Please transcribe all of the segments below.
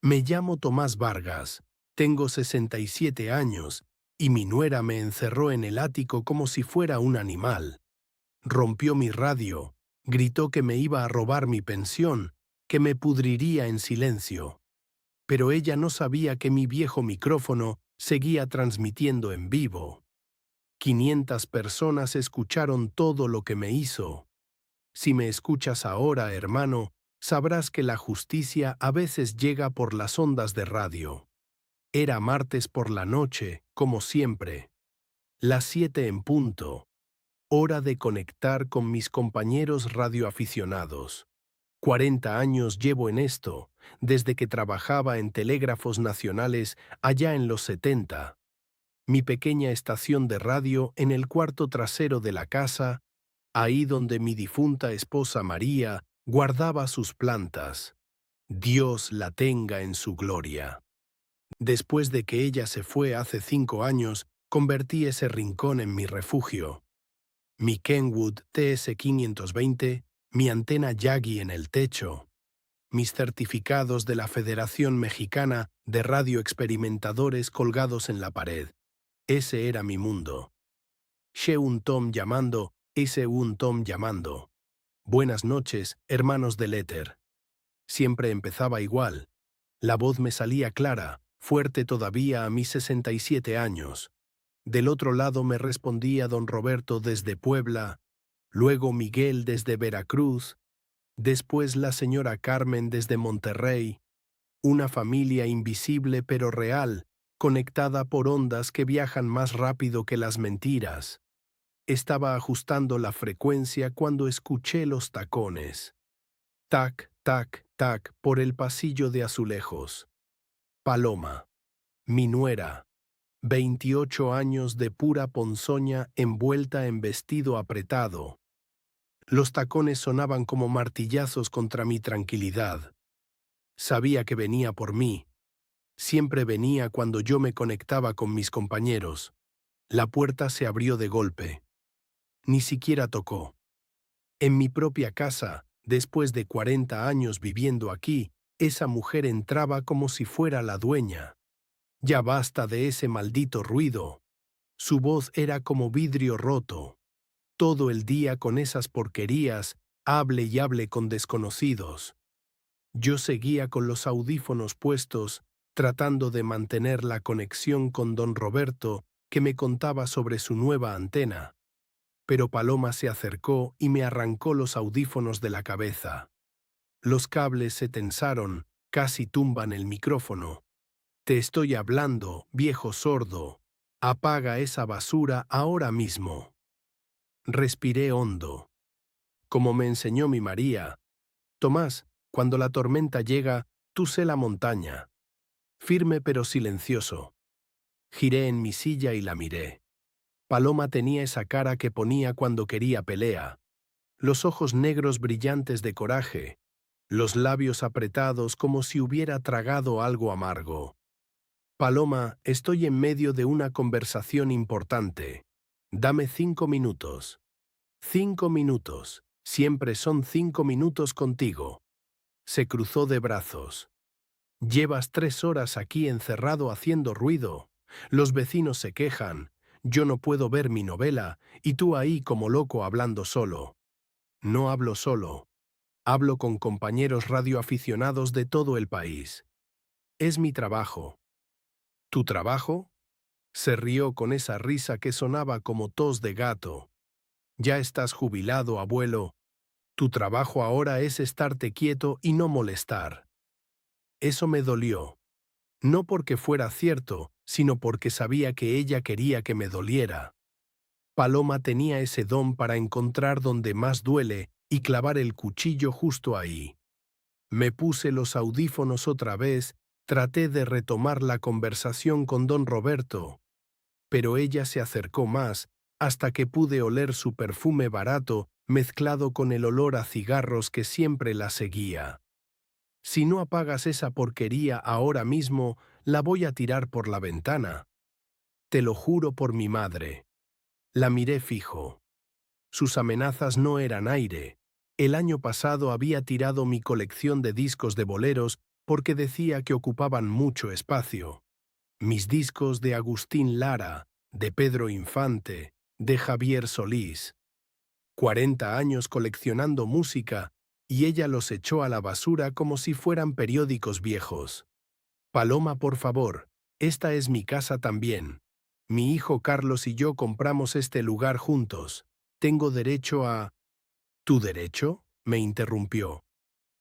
Me llamo Tomás Vargas, tengo 67 años, y mi nuera me encerró en el ático como si fuera un animal. Rompió mi radio, gritó que me iba a robar mi pensión, que me pudriría en silencio. Pero ella no sabía que mi viejo micrófono seguía transmitiendo en vivo. 500 personas escucharon todo lo que me hizo. Si me escuchas ahora, hermano, sabrás que la justicia a veces llega por las ondas de radio. Era martes por la noche, como siempre. Las 7 en punto. Hora de conectar con mis compañeros radioaficionados. 40 años llevo en esto, desde que trabajaba en telégrafos nacionales allá en los 70. Mi pequeña estación de radio en el cuarto trasero de la casa, ahí donde mi difunta esposa María guardaba sus plantas. Dios la tenga en su gloria. Después de que ella se fue hace 5 años, convertí ese rincón en mi refugio. Mi Kenwood TS520, mi antena Yagi en el techo, mis certificados de la Federación Mexicana de Radioexperimentadores colgados en la pared. Ese era mi mundo. She un Tom llamando, ese un Tom llamando. Buenas noches, hermanos del éter. Siempre empezaba igual. La voz me salía clara, fuerte todavía a mis 67 años. Del otro lado me respondía don Roberto desde Puebla, luego Miguel desde Veracruz, después la señora Carmen desde Monterrey, una familia invisible pero real, conectada por ondas que viajan más rápido que las mentiras. Estaba ajustando la frecuencia cuando escuché los tacones. Tac, tac, tac, por el pasillo de azulejos. Paloma, mi nuera, 28 años de pura ponzoña envuelta en vestido apretado. Los tacones sonaban como martillazos contra mi tranquilidad. Sabía que venía por mí. Siempre venía cuando yo me conectaba con mis compañeros. La puerta se abrió de golpe. Ni siquiera tocó. En mi propia casa, después de 40 años viviendo aquí, esa mujer entraba como si fuera la dueña. Ya basta de ese maldito ruido. Su voz era como vidrio roto. Todo el día con esas porquerías, hable y hable con desconocidos. Yo seguía con los audífonos puestos, tratando de mantener la conexión con don Roberto, que me contaba sobre su nueva antena. Pero Paloma se acercó y me arrancó los audífonos de la cabeza. Los cables se tensaron, casi tumban el micrófono. Te estoy hablando, viejo sordo. Apaga esa basura ahora mismo. Respiré hondo. Como me enseñó mi María. Tomás, cuando la tormenta llega, tú sé la montaña. Firme pero silencioso. Giré en mi silla y la miré. Paloma tenía esa cara que ponía cuando quería pelea. Los ojos negros brillantes de coraje. Los labios apretados como si hubiera tragado algo amargo. Paloma, estoy en medio de una conversación importante. Dame 5 minutos. 5 minutos. Siempre son 5 minutos contigo. Se cruzó de brazos. Llevas 3 horas aquí encerrado haciendo ruido. Los vecinos se quejan. Yo no puedo ver mi novela, y tú ahí como loco hablando solo. No hablo solo. Hablo con compañeros radioaficionados de todo el país. Es mi trabajo. ¿Tu trabajo? Se rió con esa risa que sonaba como tos de gato. Ya estás jubilado, abuelo. Tu trabajo ahora es estarte quieto y no molestar. Eso me dolió. No porque fuera cierto, sino porque sabía que ella quería que me doliera. Paloma tenía ese don para encontrar donde más duele y clavar el cuchillo justo ahí. Me puse los audífonos otra vez, traté de retomar la conversación con don Roberto, pero ella se acercó más, hasta que pude oler su perfume barato mezclado con el olor a cigarros que siempre la seguía. Si no apagas esa porquería ahora mismo, la voy a tirar por la ventana. Te lo juro por mi madre. La miré fijo. Sus amenazas no eran aire. El año pasado había tirado mi colección de discos de boleros porque decía que ocupaban mucho espacio. Mis discos de Agustín Lara, de Pedro Infante, de Javier Solís. 40 años coleccionando música, y ella los echó a la basura como si fueran periódicos viejos. Paloma, por favor, esta es mi casa también. Mi hijo Carlos y yo compramos este lugar juntos. Tengo derecho a... ¿Tu derecho? Me interrumpió.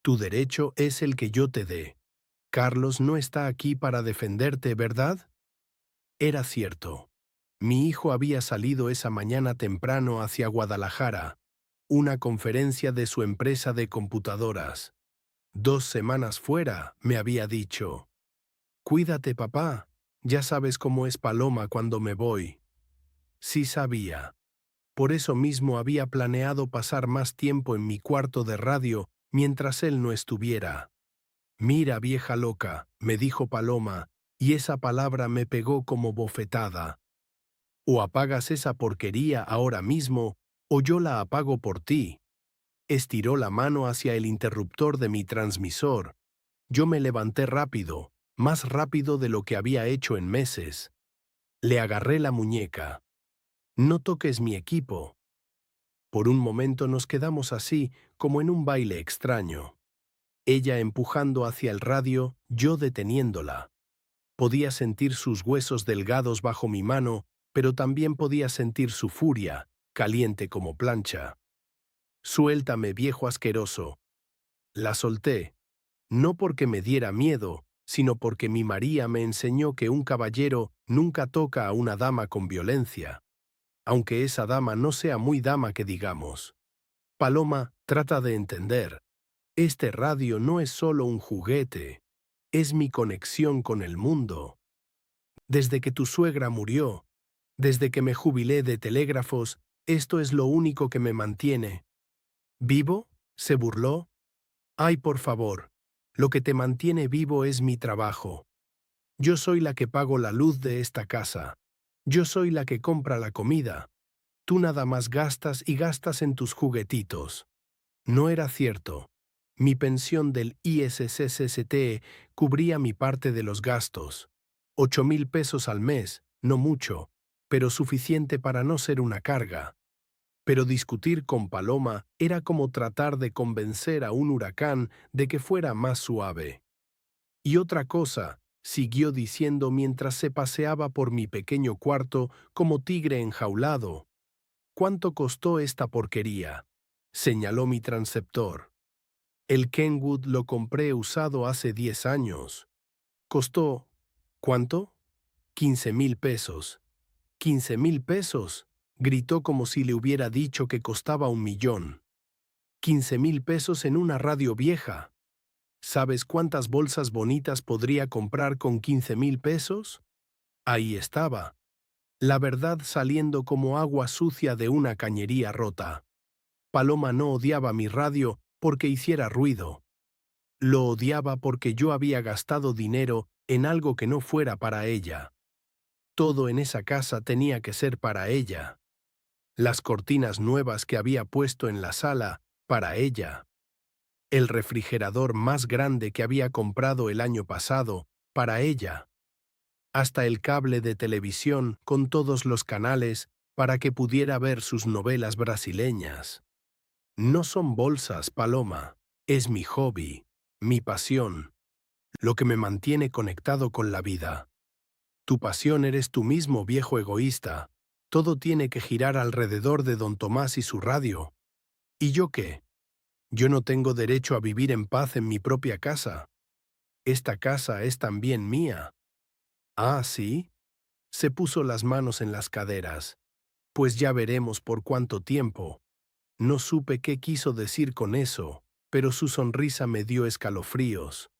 Tu derecho es el que yo te dé. Carlos no está aquí para defenderte, ¿verdad? Era cierto. Mi hijo había salido esa mañana temprano hacia Guadalajara, una conferencia de su empresa de computadoras. 2 semanas fuera, me había dicho. Cuídate, papá. Ya sabes cómo es Paloma cuando me voy. Sí sabía. Por eso mismo había planeado pasar más tiempo en mi cuarto de radio mientras él no estuviera. Mira, vieja loca, me dijo Paloma, y esa palabra me pegó como bofetada. O apagas esa porquería ahora mismo, o yo la apago por ti. Estiró la mano hacia el interruptor de mi transmisor. Yo me levanté rápido, más rápido de lo que había hecho en meses. Le agarré la muñeca. No toques mi equipo. Por un momento nos quedamos así, como en un baile extraño. Ella empujando hacia el radio, yo deteniéndola. Podía sentir sus huesos delgados bajo mi mano, pero también podía sentir su furia, caliente como plancha. Suéltame, viejo asqueroso. La solté, no porque me diera miedo, sino porque mi María me enseñó que un caballero nunca toca a una dama con violencia, aunque esa dama no sea muy dama que digamos. Paloma, trata de entender. Este radio no es solo un juguete, es mi conexión con el mundo. Desde que tu suegra murió, desde que me jubilé de telégrafos, esto es lo único que me mantiene. ¿Vivo? ¿Se burló? Ay, por favor, lo que te mantiene vivo es mi trabajo. Yo soy la que pago la luz de esta casa. Yo soy la que compra la comida. Tú nada más gastas y gastas en tus juguetitos. No era cierto. Mi pensión del ISSST cubría mi parte de los gastos. 8,000 pesos al mes, no mucho, pero suficiente para no ser una carga. Pero discutir con Paloma era como tratar de convencer a un huracán de que fuera más suave. Y otra cosa, siguió diciendo mientras se paseaba por mi pequeño cuarto como tigre enjaulado. ¿Cuánto costó esta porquería? Señaló mi transceptor. El Kenwood lo compré usado hace 10 años. Costó, ¿cuánto? 15,000 pesos. 15,000 pesos, gritó como si le hubiera dicho que costaba 1,000,000. 15,000 pesos en una radio vieja. ¿Sabes cuántas bolsas bonitas podría comprar con 15,000 pesos? Ahí estaba. La verdad saliendo como agua sucia de una cañería rota. Paloma no odiaba mi radio porque hiciera ruido. Lo odiaba porque yo había gastado dinero en algo que no fuera para ella. Todo en esa casa tenía que ser para ella. Las cortinas nuevas que había puesto en la sala, para ella. El refrigerador más grande que había comprado el año pasado, para ella. Hasta el cable de televisión con todos los canales para que pudiera ver sus novelas brasileñas. No son bolsas, Paloma. Es mi hobby, mi pasión, lo que me mantiene conectado con la vida. Tu pasión eres tú mismo, viejo egoísta. Todo tiene que girar alrededor de don Tomás y su radio. ¿Y yo qué? Yo no tengo derecho a vivir en paz en mi propia casa. Esta casa es también mía. Ah, ¿sí? Se puso las manos en las caderas. Pues ya veremos por cuánto tiempo. No supe qué quiso decir con eso, pero su sonrisa me dio escalofríos.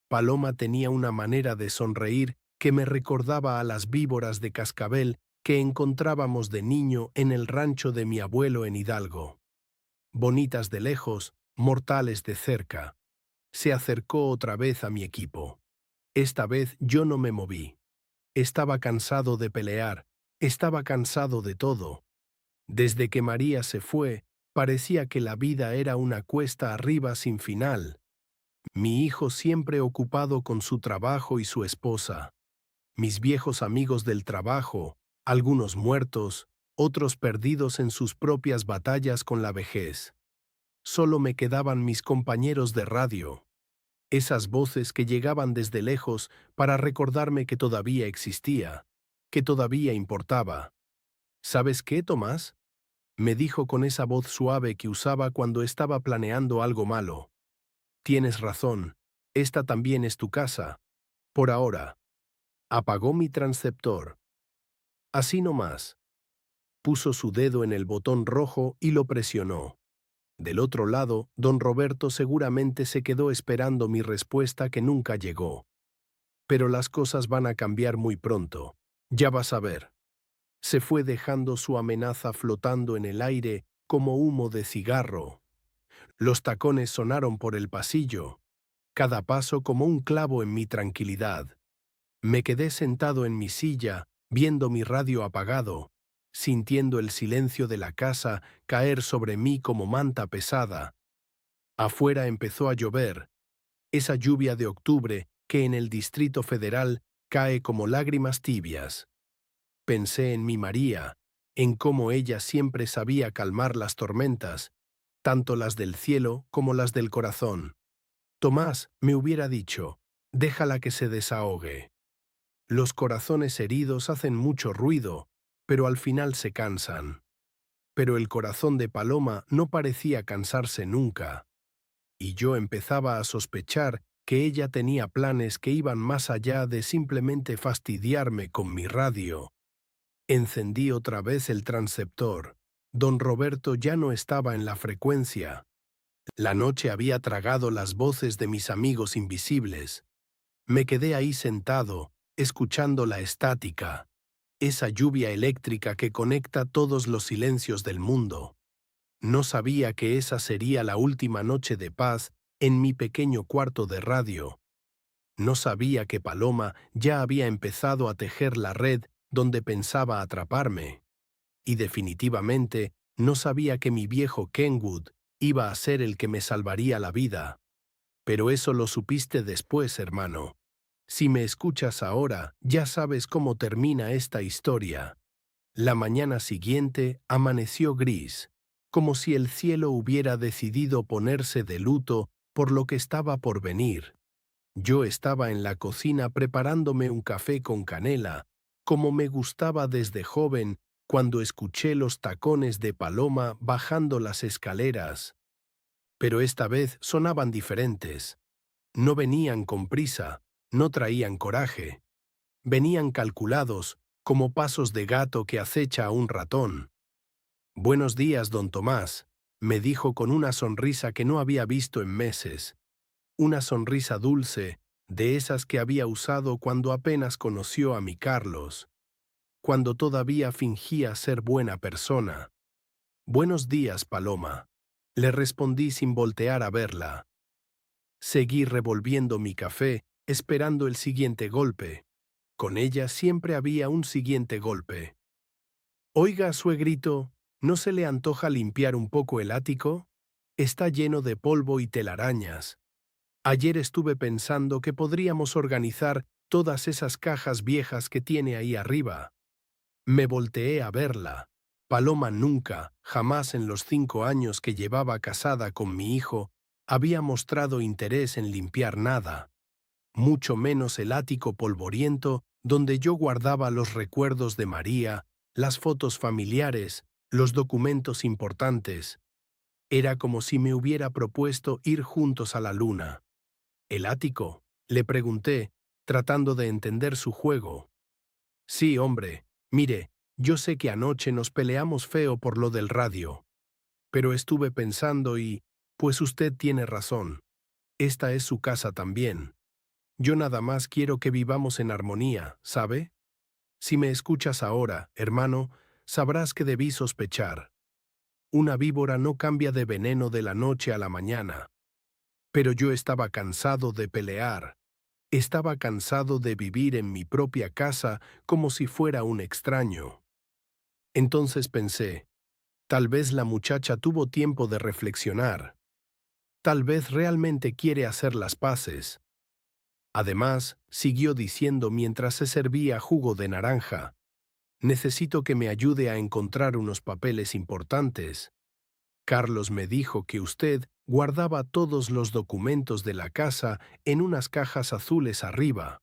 Paloma tenía una manera de sonreír que me recordaba a las víboras de cascabel que encontrábamos de niño en el rancho de mi abuelo en Hidalgo. Bonitas de lejos, mortales de cerca. Se acercó otra vez a mi equipo. Esta vez yo no me moví. Estaba cansado de pelear, estaba cansado de todo. Desde que María se fue, parecía que la vida era una cuesta arriba sin final. Mi hijo siempre ocupado con su trabajo y su esposa. Mis viejos amigos del trabajo, algunos muertos, otros perdidos en sus propias batallas con la vejez. Solo me quedaban mis compañeros de radio, esas voces que llegaban desde lejos para recordarme que todavía existía, que todavía importaba. ¿Sabes qué, Tomás? Me dijo con esa voz suave que usaba cuando estaba planeando algo malo. Tienes razón, esta también es tu casa. Por ahora. Apagó mi transceptor. Así nomás. Puso su dedo en el botón rojo y lo presionó. Del otro lado, don Roberto seguramente se quedó esperando mi respuesta que nunca llegó. Pero las cosas van a cambiar muy pronto. Ya vas a ver. Se fue dejando su amenaza flotando en el aire como humo de cigarro. Los tacones sonaron por el pasillo, cada paso como un clavo en mi tranquilidad. Me quedé sentado en mi silla, viendo mi radio apagado, sintiendo el silencio de la casa caer sobre mí como manta pesada. Afuera empezó a llover, esa lluvia de octubre que en el Distrito Federal cae como lágrimas tibias. Pensé en mi María, en cómo ella siempre sabía calmar las tormentas, tanto las del cielo como las del corazón. Tomás me hubiera dicho, déjala que se desahogue. Los corazones heridos hacen mucho ruido, pero al final se cansan. Pero el corazón de Paloma no parecía cansarse nunca. Y yo empezaba a sospechar que ella tenía planes que iban más allá de simplemente fastidiarme con mi radio. Encendí otra vez el transceptor. Don Roberto ya no estaba en la frecuencia. La noche había tragado las voces de mis amigos invisibles. Me quedé ahí sentado, escuchando la estática, esa lluvia eléctrica que conecta todos los silencios del mundo. No sabía que esa sería la última noche de paz en mi pequeño cuarto de radio. No sabía que Paloma ya había empezado a tejer la red donde pensaba atraparme. Y definitivamente no sabía que mi viejo Kenwood iba a ser el que me salvaría la vida. Pero eso lo supiste después, hermano. Si me escuchas ahora, ya sabes cómo termina esta historia. La mañana siguiente amaneció gris, como si el cielo hubiera decidido ponerse de luto por lo que estaba por venir. Yo estaba en la cocina preparándome un café con canela, como me gustaba desde joven cuando escuché los tacones de Paloma bajando las escaleras. Pero esta vez sonaban diferentes. No venían con prisa, no traían coraje. Venían calculados, como pasos de gato que acecha a un ratón. «Buenos días, don Tomás», me dijo con una sonrisa que no había visto en meses. Una sonrisa dulce, de esas que había usado cuando apenas conoció a mi Carlos, cuando todavía fingía ser buena persona. «Buenos días, Paloma», le respondí sin voltear a verla. Seguí revolviendo mi café, esperando el siguiente golpe. Con ella siempre había un siguiente golpe. «Oiga, suegrito, ¿no se le antoja limpiar un poco el ático? Está lleno de polvo y telarañas. Ayer estuve pensando que podríamos organizar todas esas cajas viejas que tiene ahí arriba». Me volteé a verla. Paloma nunca, jamás en los 5 años que llevaba casada con mi hijo, había mostrado interés en limpiar nada, mucho menos el ático polvoriento donde yo guardaba los recuerdos de María, las fotos familiares, los documentos importantes. Era como si me hubiera propuesto ir juntos a la luna. «¿El ático?», le pregunté, tratando de entender su juego. «Sí, hombre, mire, yo sé que anoche nos peleamos feo por lo del radio. Pero estuve pensando y, pues usted tiene razón. Esta es su casa también. Yo nada más quiero que vivamos en armonía, ¿sabe? Si me escuchas ahora, hermano, sabrás que debí sospechar. Una víbora no cambia de veneno de la noche a la mañana. Pero yo estaba cansado de pelear. Estaba cansado de vivir en mi propia casa como si fuera un extraño. Entonces pensé, tal vez la muchacha tuvo tiempo de reflexionar. Tal vez realmente quiere hacer las paces. Además, siguió diciendo mientras se servía jugo de naranja, necesito que me ayude a encontrar unos papeles importantes. Carlos me dijo que usted guardaba todos los documentos de la casa en unas cajas azules arriba.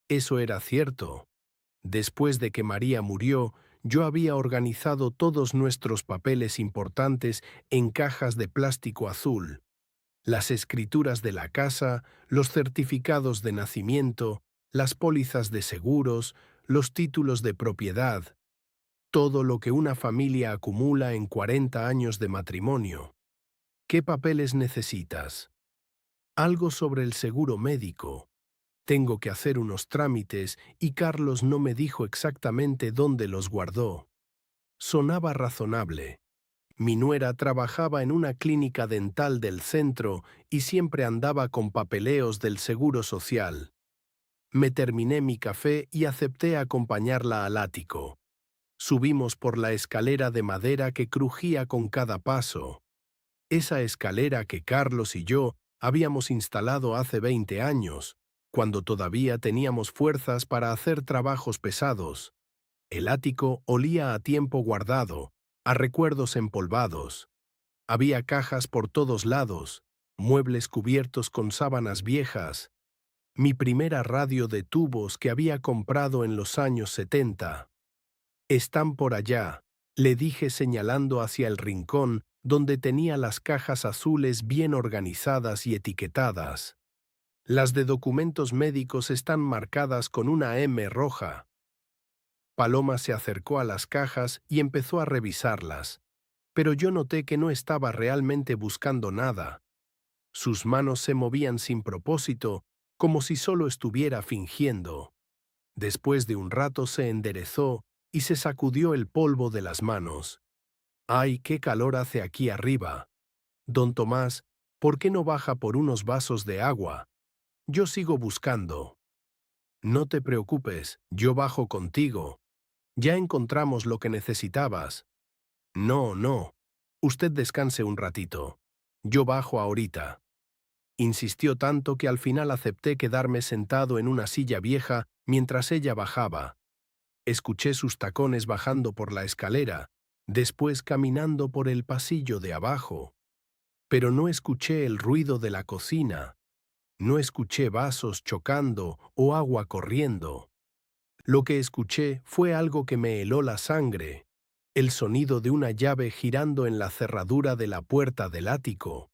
Eso era cierto. Después de que María murió, yo había organizado todos nuestros papeles importantes en cajas de plástico azul. Las escrituras de la casa, los certificados de nacimiento, las pólizas de seguros, los títulos de propiedad, todo lo que una familia acumula en 40 años de matrimonio. ¿Qué papeles necesitas? Algo sobre el seguro médico. Tengo que hacer unos trámites y Carlos no me dijo exactamente dónde los guardó. Sonaba razonable. Mi nuera trabajaba en una clínica dental del centro y siempre andaba con papeleos del Seguro Social. Me terminé mi café y acepté acompañarla al ático. Subimos por la escalera de madera que crujía con cada paso. Esa escalera que Carlos y yo habíamos instalado hace 20 años, cuando todavía teníamos fuerzas para hacer trabajos pesados. El ático olía a tiempo guardado, a recuerdos empolvados. Había cajas por todos lados, muebles cubiertos con sábanas viejas. Mi primera radio de tubos que había comprado en los años 70. Están por allá, le dije señalando hacia el rincón donde tenía las cajas azules bien organizadas y etiquetadas. Las de documentos médicos están marcadas con una M roja. Paloma se acercó a las cajas y empezó a revisarlas, pero yo noté que no estaba realmente buscando nada. Sus manos se movían sin propósito, como si solo estuviera fingiendo. Después de un rato se enderezó y se sacudió el polvo de las manos. ¡Ay, qué calor hace aquí arriba! Don Tomás, ¿por qué no baja por unos vasos de agua? Yo sigo buscando. No te preocupes, yo bajo contigo. Ya encontramos lo que necesitabas. No, no. Usted descanse un ratito. Yo bajo ahorita. Insistió tanto que al final acepté quedarme sentado en una silla vieja mientras ella bajaba. Escuché sus tacones bajando por la escalera, después caminando por el pasillo de abajo. Pero no escuché el ruido de la cocina. No escuché vasos chocando o agua corriendo. Lo que escuché fue algo que me heló la sangre, el sonido de una llave girando en la cerradura de la puerta del ático.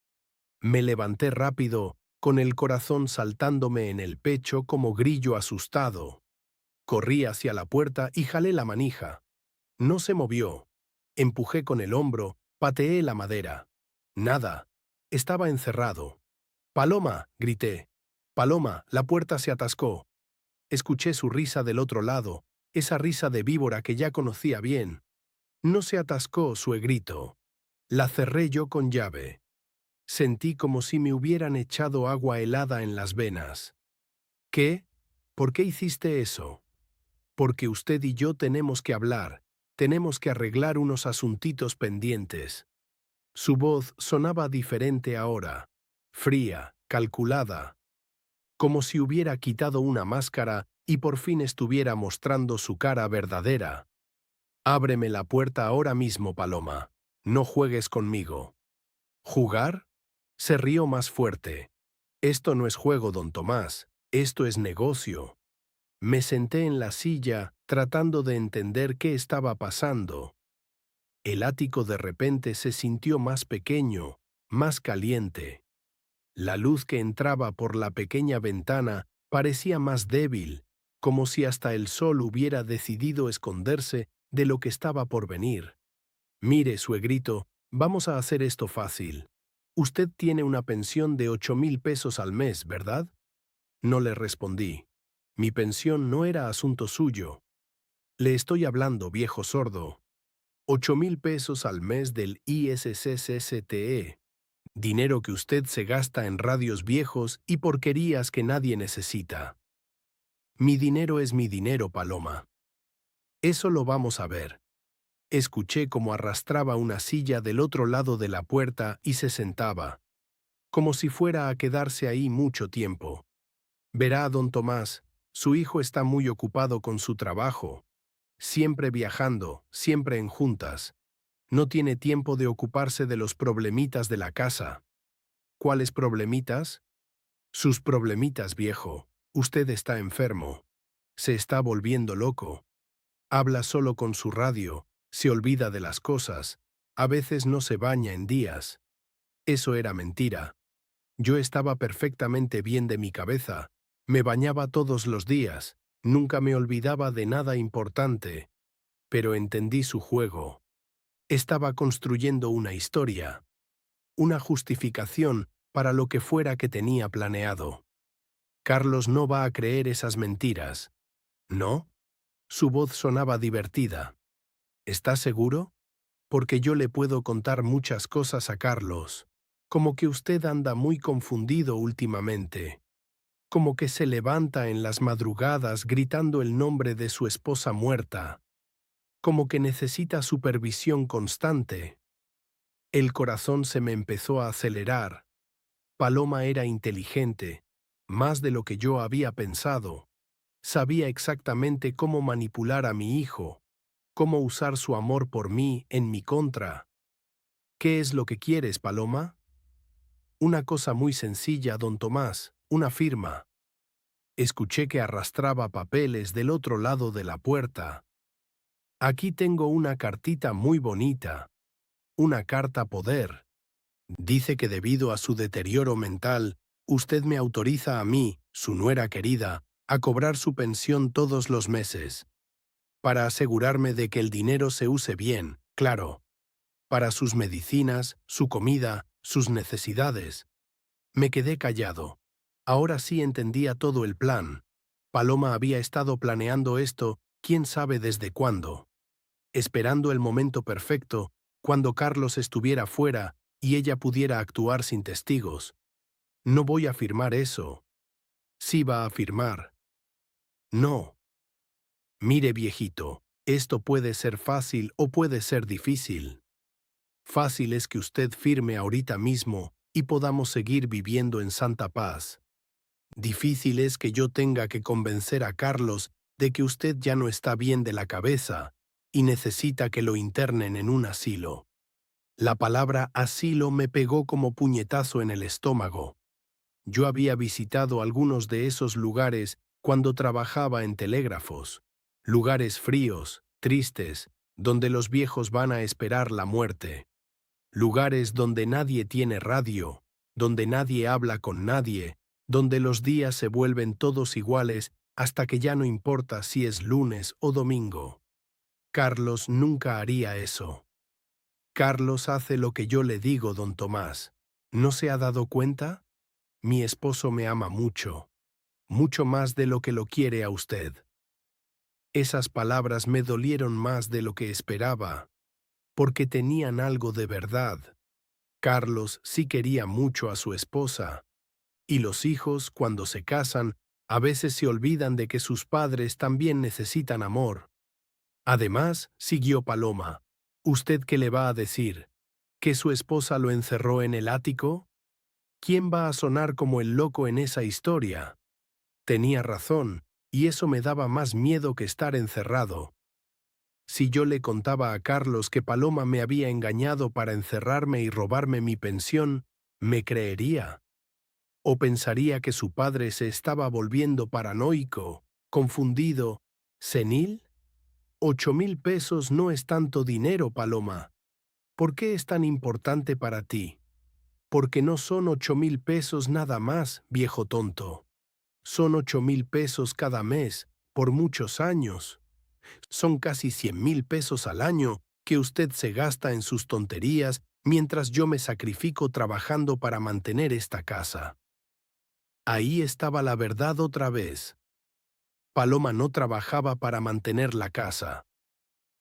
Me levanté rápido, con el corazón saltándome en el pecho como grillo asustado. Corrí hacia la puerta y jalé la manija. No se movió. Empujé con el hombro, pateé la madera. Nada. Estaba encerrado. «¡Paloma!», grité. «Paloma, la puerta se atascó». Escuché su risa del otro lado, esa risa de víbora que ya conocía bien. No se atascó, suegrito. La cerré yo con llave. Sentí como si me hubieran echado agua helada en las venas. «¿Qué? ¿Por qué hiciste eso?» «Porque usted y yo tenemos que hablar, tenemos que arreglar unos asuntitos pendientes». Su voz sonaba diferente ahora, fría, calculada, como si hubiera quitado una máscara y por fin estuviera mostrando su cara verdadera. «Ábreme la puerta ahora mismo, Paloma. No juegues conmigo». «¿Jugar?». Se rió más fuerte. «Esto no es juego, don Tomás. Esto es negocio». Me senté en la silla, tratando de entender qué estaba pasando. El ático de repente se sintió más pequeño, más caliente. La luz que entraba por la pequeña ventana parecía más débil, como si hasta el sol hubiera decidido esconderse de lo que estaba por venir. «Mire, suegrito, vamos a hacer esto fácil. Usted tiene una pensión de 8,000 pesos al mes, ¿verdad?» No le respondí. Mi pensión no era asunto suyo. «Le estoy hablando, viejo sordo. 8,000 pesos al mes del ISSSTE. Dinero que usted se gasta en radios viejos y porquerías que nadie necesita». «Mi dinero es mi dinero, Paloma». «Eso lo vamos a ver». Escuché cómo arrastraba una silla del otro lado de la puerta y se sentaba. como si fuera a quedarse ahí mucho tiempo. Verá, don Tomás, su hijo está muy ocupado con su trabajo, siempre viajando, siempre en juntas. No tiene tiempo de ocuparse de los problemitas de la casa. ¿Cuáles problemitas? Sus problemitas, viejo. Usted está enfermo. Se está volviendo loco. Habla solo con su radio, se olvida de las cosas, a veces no se baña en días. Eso era mentira. Yo estaba perfectamente bien de mi cabeza, me bañaba todos los días, nunca me olvidaba de nada importante. Pero entendí su juego. Estaba construyendo una historia, una justificación para lo que fuera que tenía planeado. Carlos no va a creer esas mentiras. ¿No? Su voz sonaba divertida. ¿Está seguro? Porque yo le puedo contar muchas cosas a Carlos. Como que usted anda muy confundido últimamente. Como que se levanta en las madrugadas gritando el nombre de su esposa muerta. Como que necesita supervisión constante. El corazón se me empezó a acelerar. Paloma era inteligente, más de lo que yo había pensado. Sabía exactamente cómo manipular a mi hijo, cómo usar su amor por mí en mi contra. ¿Qué es lo que quieres, Paloma? Una cosa muy sencilla, don Tomás, una firma. Escuché que arrastraba papeles del otro lado de la puerta. Aquí tengo una cartita muy bonita, una carta poder. Dice que debido a su deterioro mental, usted me autoriza a mí, su nuera querida, a cobrar su pensión todos los meses. Para asegurarme de que el dinero se use bien, claro. Para sus medicinas, su comida, sus necesidades. Me quedé callado. Ahora sí entendía todo el plan. Paloma había estado planeando esto, quién sabe desde cuándo. Esperando el momento perfecto, cuando Carlos estuviera fuera y ella pudiera actuar sin testigos. No voy a firmar eso. Sí va a firmar. No. Mire, viejito, esto puede ser fácil o puede ser difícil. Fácil es que usted firme ahorita mismo y podamos seguir viviendo en santa paz. Difícil es que yo tenga que convencer a Carlos de que usted ya no está bien de la cabeza y necesita que lo internen en un asilo. La palabra asilo me pegó como puñetazo en el estómago. Yo había visitado algunos de esos lugares cuando trabajaba en telégrafos. Lugares fríos, tristes, donde los viejos van a esperar la muerte. Lugares donde nadie tiene radio, donde nadie habla con nadie, donde los días se vuelven todos iguales hasta que ya no importa si es lunes o domingo. Carlos nunca haría eso. Carlos hace lo que yo le digo, don Tomás. ¿No se ha dado cuenta? Mi esposo me ama mucho, mucho más de lo que lo quiere a usted. Esas palabras me dolieron más de lo que esperaba, porque tenían algo de verdad. Carlos sí quería mucho a su esposa, y los hijos, cuando se casan, a veces se olvidan de que sus padres también necesitan amor. Además, siguió Paloma, ¿usted qué le va a decir? ¿Que su esposa lo encerró en el ático? ¿Quién va a sonar como el loco en esa historia? Tenía razón, y eso me daba más miedo que estar encerrado. Si yo le contaba a Carlos que Paloma me había engañado para encerrarme y robarme mi pensión, ¿me creería? ¿O pensaría que su padre se estaba volviendo paranoico, confundido, senil? 8,000 pesos no es tanto dinero, Paloma. ¿Por qué es tan importante para ti? Porque no son 8,000 pesos nada más, viejo tonto. Son 8,000 pesos cada mes, por muchos años. Son casi 100,000 pesos al año que usted se gasta en sus tonterías mientras yo me sacrifico trabajando para mantener esta casa. Ahí estaba la verdad otra vez. Paloma no trabajaba para mantener la casa.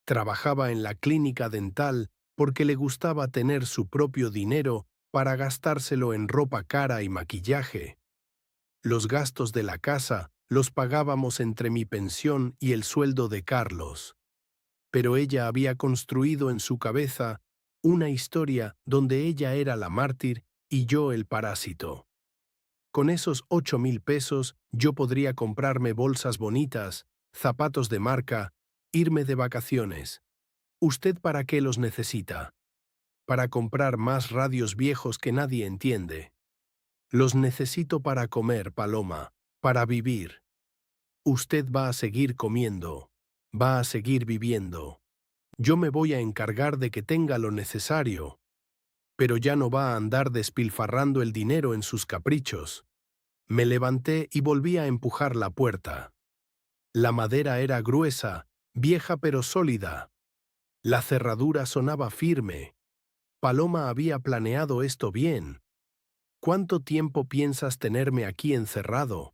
Trabajaba en la clínica dental porque le gustaba tener su propio dinero para gastárselo en ropa cara y maquillaje. Los gastos de la casa los pagábamos entre mi pensión y el sueldo de Carlos. Pero ella había construido en su cabeza una historia donde ella era la mártir Y yo el parásito. Con esos 8,000 pesos yo podría comprarme bolsas bonitas, zapatos de marca, irme de vacaciones. ¿Usted para qué los necesita? Para comprar más radios viejos que nadie entiende. Los necesito para comer, Paloma, para vivir. Usted va a seguir comiendo, va a seguir viviendo. Yo me voy a encargar de que tenga lo necesario, pero ya no va a andar despilfarrando el dinero en sus caprichos. Me levanté y volví a empujar la puerta. La madera era gruesa, vieja pero sólida. La cerradura sonaba firme. Paloma había planeado esto bien. ¿Cuánto tiempo piensas tenerme aquí encerrado?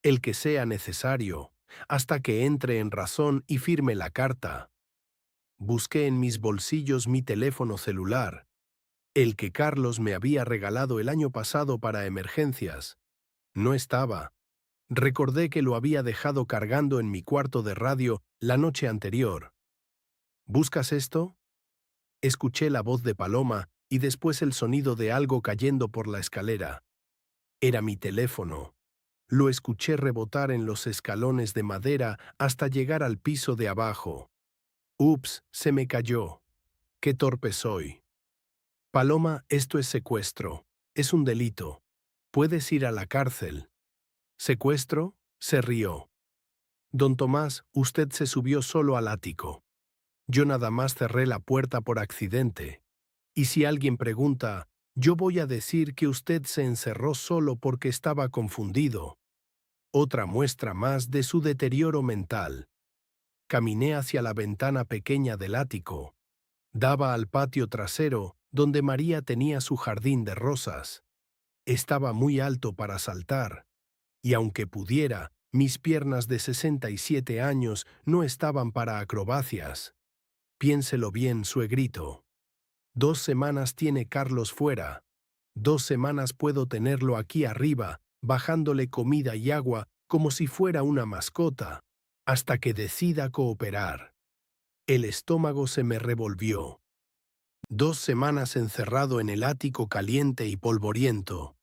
El que sea necesario, hasta que entre en razón y firme la carta. Busqué en mis bolsillos mi teléfono celular, el que Carlos me había regalado el año pasado para emergencias. No estaba. Recordé que lo había dejado cargando en mi cuarto de radio la noche anterior. ¿Buscas esto? Escuché la voz de Paloma y después el sonido de algo cayendo por la escalera. Era mi teléfono. Lo escuché rebotar en los escalones de madera hasta llegar al piso de abajo. Ups, se me cayó. Qué torpe soy. Paloma, esto es secuestro. Es un delito. Puedes ir a la cárcel. ¿Secuestro? Se rió. Don Tomás, usted se subió solo al ático. Yo nada más cerré la puerta por accidente. Y si alguien pregunta, yo voy a decir que usted se encerró solo porque estaba confundido. Otra muestra más de su deterioro mental. Caminé hacia la ventana pequeña del ático. Daba al patio trasero, donde María tenía su jardín de rosas. Estaba muy alto para saltar, y aunque pudiera, mis piernas de 67 años no estaban para acrobacias. Piénselo bien, suegrito. 2 semanas tiene Carlos fuera. 2 semanas puedo tenerlo aquí arriba, bajándole comida y agua como si fuera una mascota, hasta que decida cooperar. El estómago se me revolvió. 2 semanas encerrado en el ático caliente y polvoriento.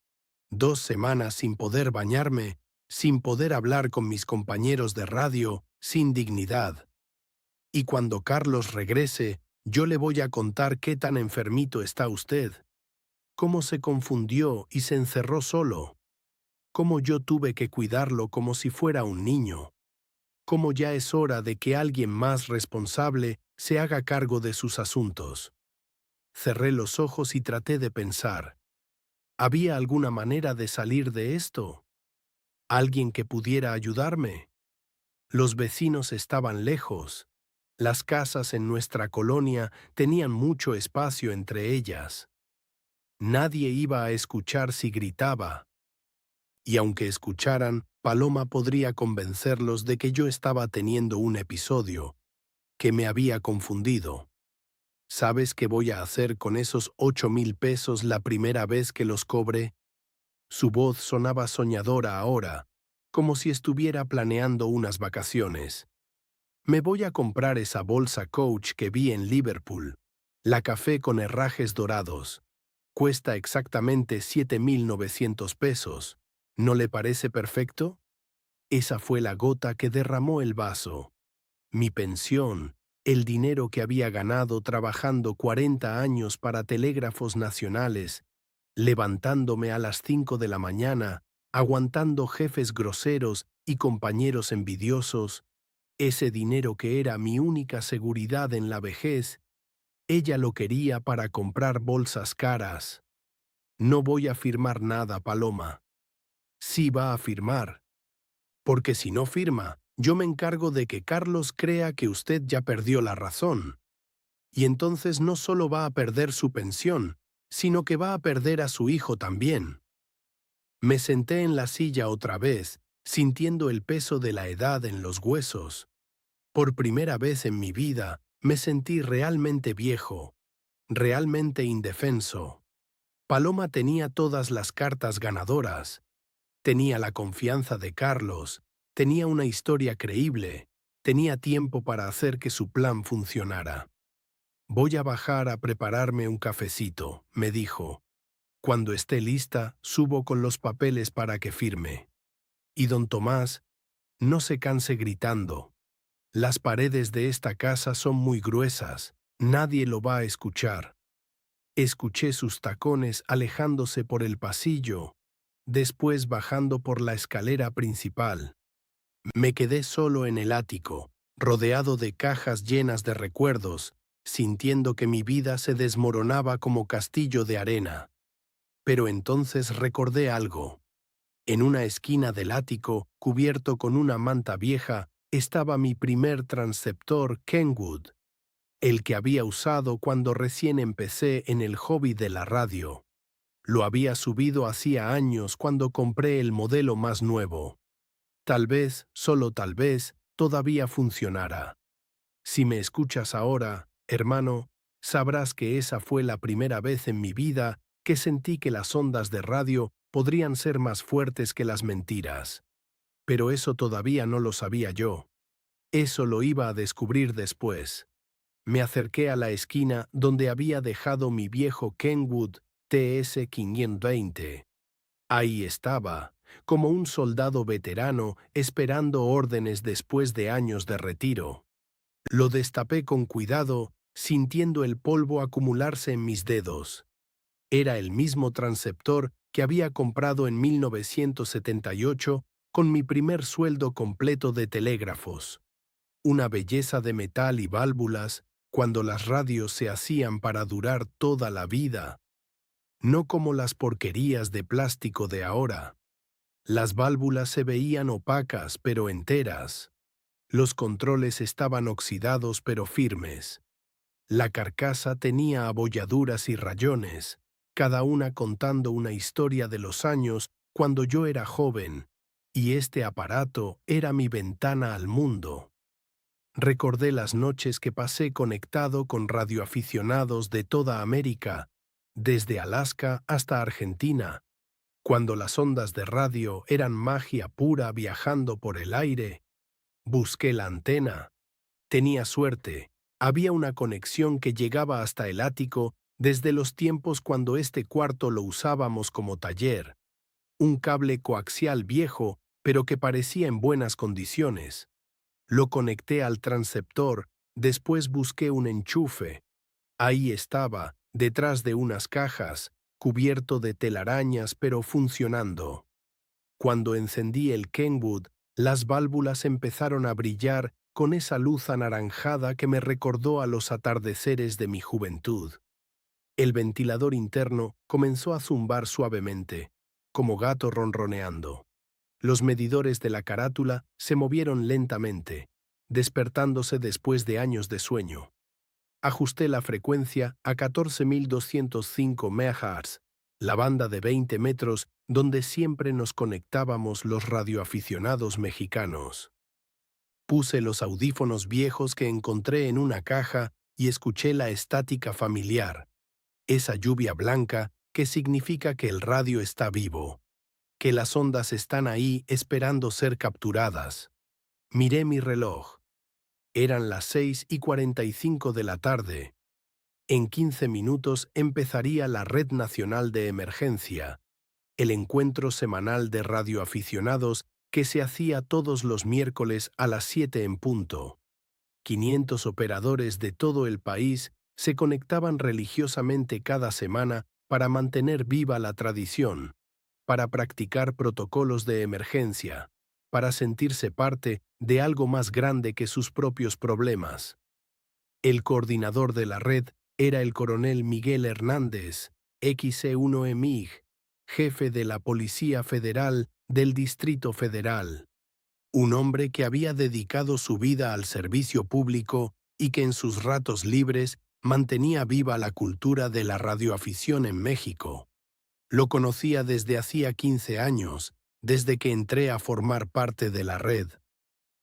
2 semanas sin poder bañarme, sin poder hablar con mis compañeros de radio, sin dignidad. Y cuando Carlos regrese, yo le voy a contar qué tan enfermito está usted. Cómo se confundió y se encerró solo. Cómo yo tuve que cuidarlo como si fuera un niño. Cómo ya es hora de que alguien más responsable se haga cargo de sus asuntos. Cerré los ojos y traté de pensar. ¿Había alguna manera de salir de esto? ¿Alguien que pudiera ayudarme? Los vecinos estaban lejos. Las casas en nuestra colonia tenían mucho espacio entre ellas. Nadie iba a escuchar si gritaba. Y aunque escucharan, Paloma podría convencerlos de que yo estaba teniendo un episodio, que me había confundido. ¿Sabes qué voy a hacer con esos 8,000 pesos la primera vez que los cobre? Su voz sonaba soñadora ahora, como si estuviera planeando unas vacaciones. Me voy a comprar esa bolsa Coach que vi en Liverpool, la café con herrajes dorados. Cuesta exactamente 7,900 pesos. ¿No le parece perfecto? Esa fue la gota que derramó el vaso. Mi pensión, el dinero que había ganado trabajando 40 años para telégrafos nacionales, levantándome a las 5 de la mañana, aguantando jefes groseros y compañeros envidiosos, ese dinero que era mi única seguridad en la vejez, ella lo quería para comprar bolsas caras. No voy a firmar nada, Paloma. Sí va a firmar. Porque si no firma, yo me encargo de que Carlos crea que usted ya perdió la razón. Y entonces no solo va a perder su pensión, sino que va a perder a su hijo también. Me senté en la silla otra vez, sintiendo el peso de la edad en los huesos. Por primera vez en mi vida, me sentí realmente viejo, realmente indefenso. Paloma tenía todas las cartas ganadoras. Tenía la confianza de Carlos, tenía una historia creíble, tenía tiempo para hacer que su plan funcionara. Voy a bajar a prepararme un cafecito, me dijo. Cuando esté lista, subo con los papeles para que firme. Y don Tomás, no se canse gritando. Las paredes de esta casa son muy gruesas, nadie lo va a escuchar. Escuché sus tacones alejándose por el pasillo, después bajando por la escalera principal. Me quedé solo en el ático, rodeado de cajas llenas de recuerdos, sintiendo que mi vida se desmoronaba como castillo de arena. Pero entonces recordé algo. En una esquina del ático, cubierto con una manta vieja, estaba mi primer transceptor Kenwood, el que había usado cuando recién empecé en el hobby de la radio. Lo había subido hacía años cuando compré el modelo más nuevo. Tal vez, solo tal vez, todavía funcionara. Si me escuchas ahora, hermano, sabrás que esa fue la primera vez en mi vida que sentí que las ondas de radio podrían ser más fuertes que las mentiras. Pero eso todavía no lo sabía yo. Eso lo iba a descubrir después. Me acerqué a la esquina donde había dejado mi viejo Kenwood TS-520. Ahí estaba, como un soldado veterano esperando órdenes después de años de retiro. Lo destapé con cuidado, sintiendo el polvo acumularse en mis dedos. Era el mismo transceptor que había comprado en 1978 con mi primer sueldo completo de telégrafos. Una belleza de metal y válvulas cuando las radios se hacían para durar toda la vida. No como las porquerías de plástico de ahora. Las válvulas se veían opacas pero enteras. Los controles estaban oxidados pero firmes. La carcasa tenía abolladuras y rayones, cada una contando una historia de los años cuando yo era joven, y este aparato era mi ventana al mundo. Recordé las noches que pasé conectado con radioaficionados de toda América, desde Alaska hasta Argentina, cuando las ondas de radio eran magia pura viajando por el aire. Busqué la antena. Tenía suerte. Había una conexión que llegaba hasta el ático desde los tiempos cuando este cuarto lo usábamos como taller. Un cable coaxial viejo, pero que parecía en buenas condiciones. Lo conecté al transceptor, después busqué un enchufe. Ahí estaba, detrás de unas cajas, cubierto de telarañas pero funcionando. Cuando encendí el Kenwood, las válvulas empezaron a brillar con esa luz anaranjada que me recordó a los atardeceres de mi juventud. El ventilador interno comenzó a zumbar suavemente, como gato ronroneando. Los medidores de la carátula se movieron lentamente, despertándose después de años de sueño. Ajusté la frecuencia a 14.205 MHz, la banda de 20 metros donde siempre nos conectábamos los radioaficionados mexicanos. Puse los audífonos viejos que encontré en una caja y escuché la estática familiar, esa lluvia blanca que significa que el radio está vivo, que las ondas están ahí esperando ser capturadas. Miré mi reloj. Eran las 6:45 de la tarde. En 15 minutos empezaría la Red Nacional de Emergencia, el encuentro semanal de radioaficionados que se hacía todos los miércoles a las 7 en punto. 500 operadores de todo el país se conectaban religiosamente cada semana para mantener viva la tradición, para practicar protocolos de emergencia, para sentirse parte de algo más grande que sus propios problemas. El coordinador de la red era el coronel Miguel Hernández, XC1 jefe de la Policía Federal del Distrito Federal. Un hombre que había dedicado su vida al servicio público y que en sus ratos libres mantenía viva la cultura de la radioafición en México. Lo conocía desde hacía 15 años, desde que entré a formar parte de la red.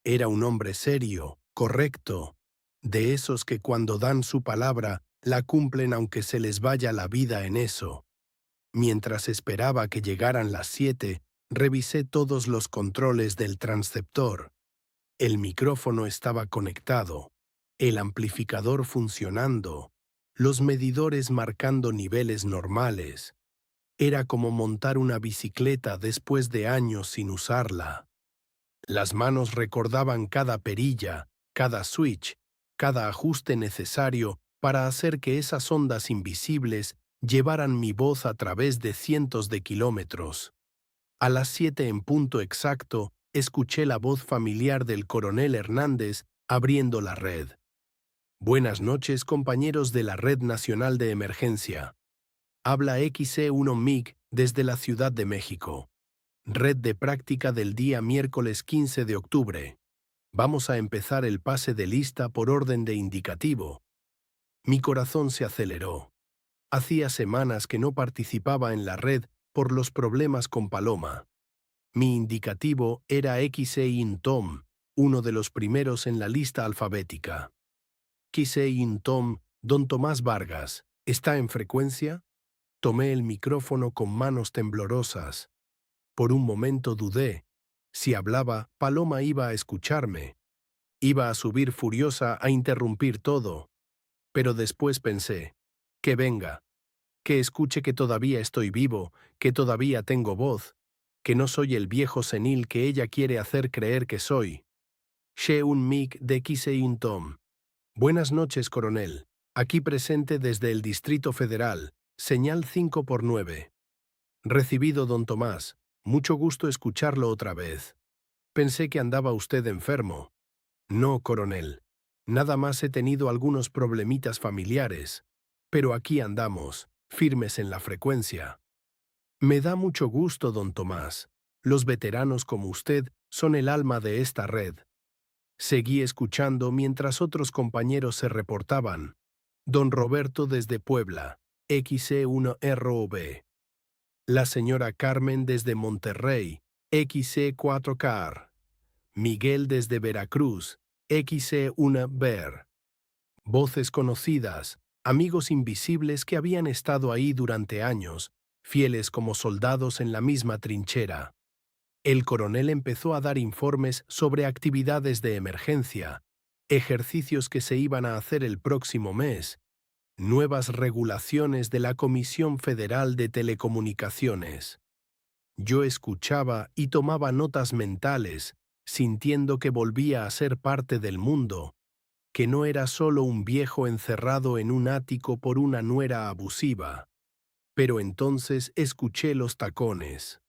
Era un hombre serio, correcto, de esos que cuando dan su palabra la cumplen aunque se les vaya la vida en eso. Mientras esperaba que llegaran las 7, revisé todos los controles del transceptor. El micrófono estaba conectado, el amplificador funcionando, los medidores marcando niveles normales. Era como montar una bicicleta después de años sin usarla. Las manos recordaban cada perilla, cada switch, cada ajuste necesario para hacer que esas ondas invisibles llevaran mi voz a través de cientos de kilómetros. A las 7 en punto exacto, escuché la voz familiar del coronel Hernández abriendo la red. Buenas noches, compañeros de la Red Nacional de Emergencia. Habla XE1 MIG desde la Ciudad de México. Red de práctica del día miércoles 15 de octubre. Vamos a empezar el pase de lista por orden de indicativo. Mi corazón se aceleró. Hacía semanas que no participaba en la red por los problemas con Paloma. Mi indicativo era XE Tom, uno de los primeros en la lista alfabética. XE Tom, don Tomás Vargas, ¿está en frecuencia? Tomé el micrófono con manos temblorosas. Por un momento dudé. Si hablaba, Paloma iba a escucharme. Iba a subir furiosa a interrumpir todo. Pero después pensé, que venga, que escuche que todavía estoy vivo, que todavía tengo voz, que no soy el viejo senil que ella quiere hacer creer que soy. Sheun Mig de Kisein Tom. Buenas noches, coronel. Aquí presente desde el Distrito Federal, señal 5x9. Recibido, don Tomás. Mucho gusto escucharlo otra vez. Pensé que andaba usted enfermo. No, coronel. Nada más he tenido algunos problemitas familiares. Pero aquí andamos, firmes en la frecuencia. Me da mucho gusto, don Tomás. Los veteranos como usted son el alma de esta red. Seguí escuchando mientras otros compañeros se reportaban. Don Roberto desde Puebla, XE1ROB. La señora Carmen desde Monterrey, XE4CAR. Miguel desde Veracruz, XE1BER. Voces conocidas, amigos invisibles que habían estado ahí durante años, fieles como soldados en la misma trinchera. El coronel empezó a dar informes sobre actividades de emergencia, ejercicios que se iban a hacer el próximo mes, nuevas regulaciones de la Comisión Federal de Telecomunicaciones. Yo escuchaba y tomaba notas mentales, sintiendo que volvía a ser parte del mundo, que no era solo un viejo encerrado en un ático por una nuera abusiva. Pero entonces escuché los tacones.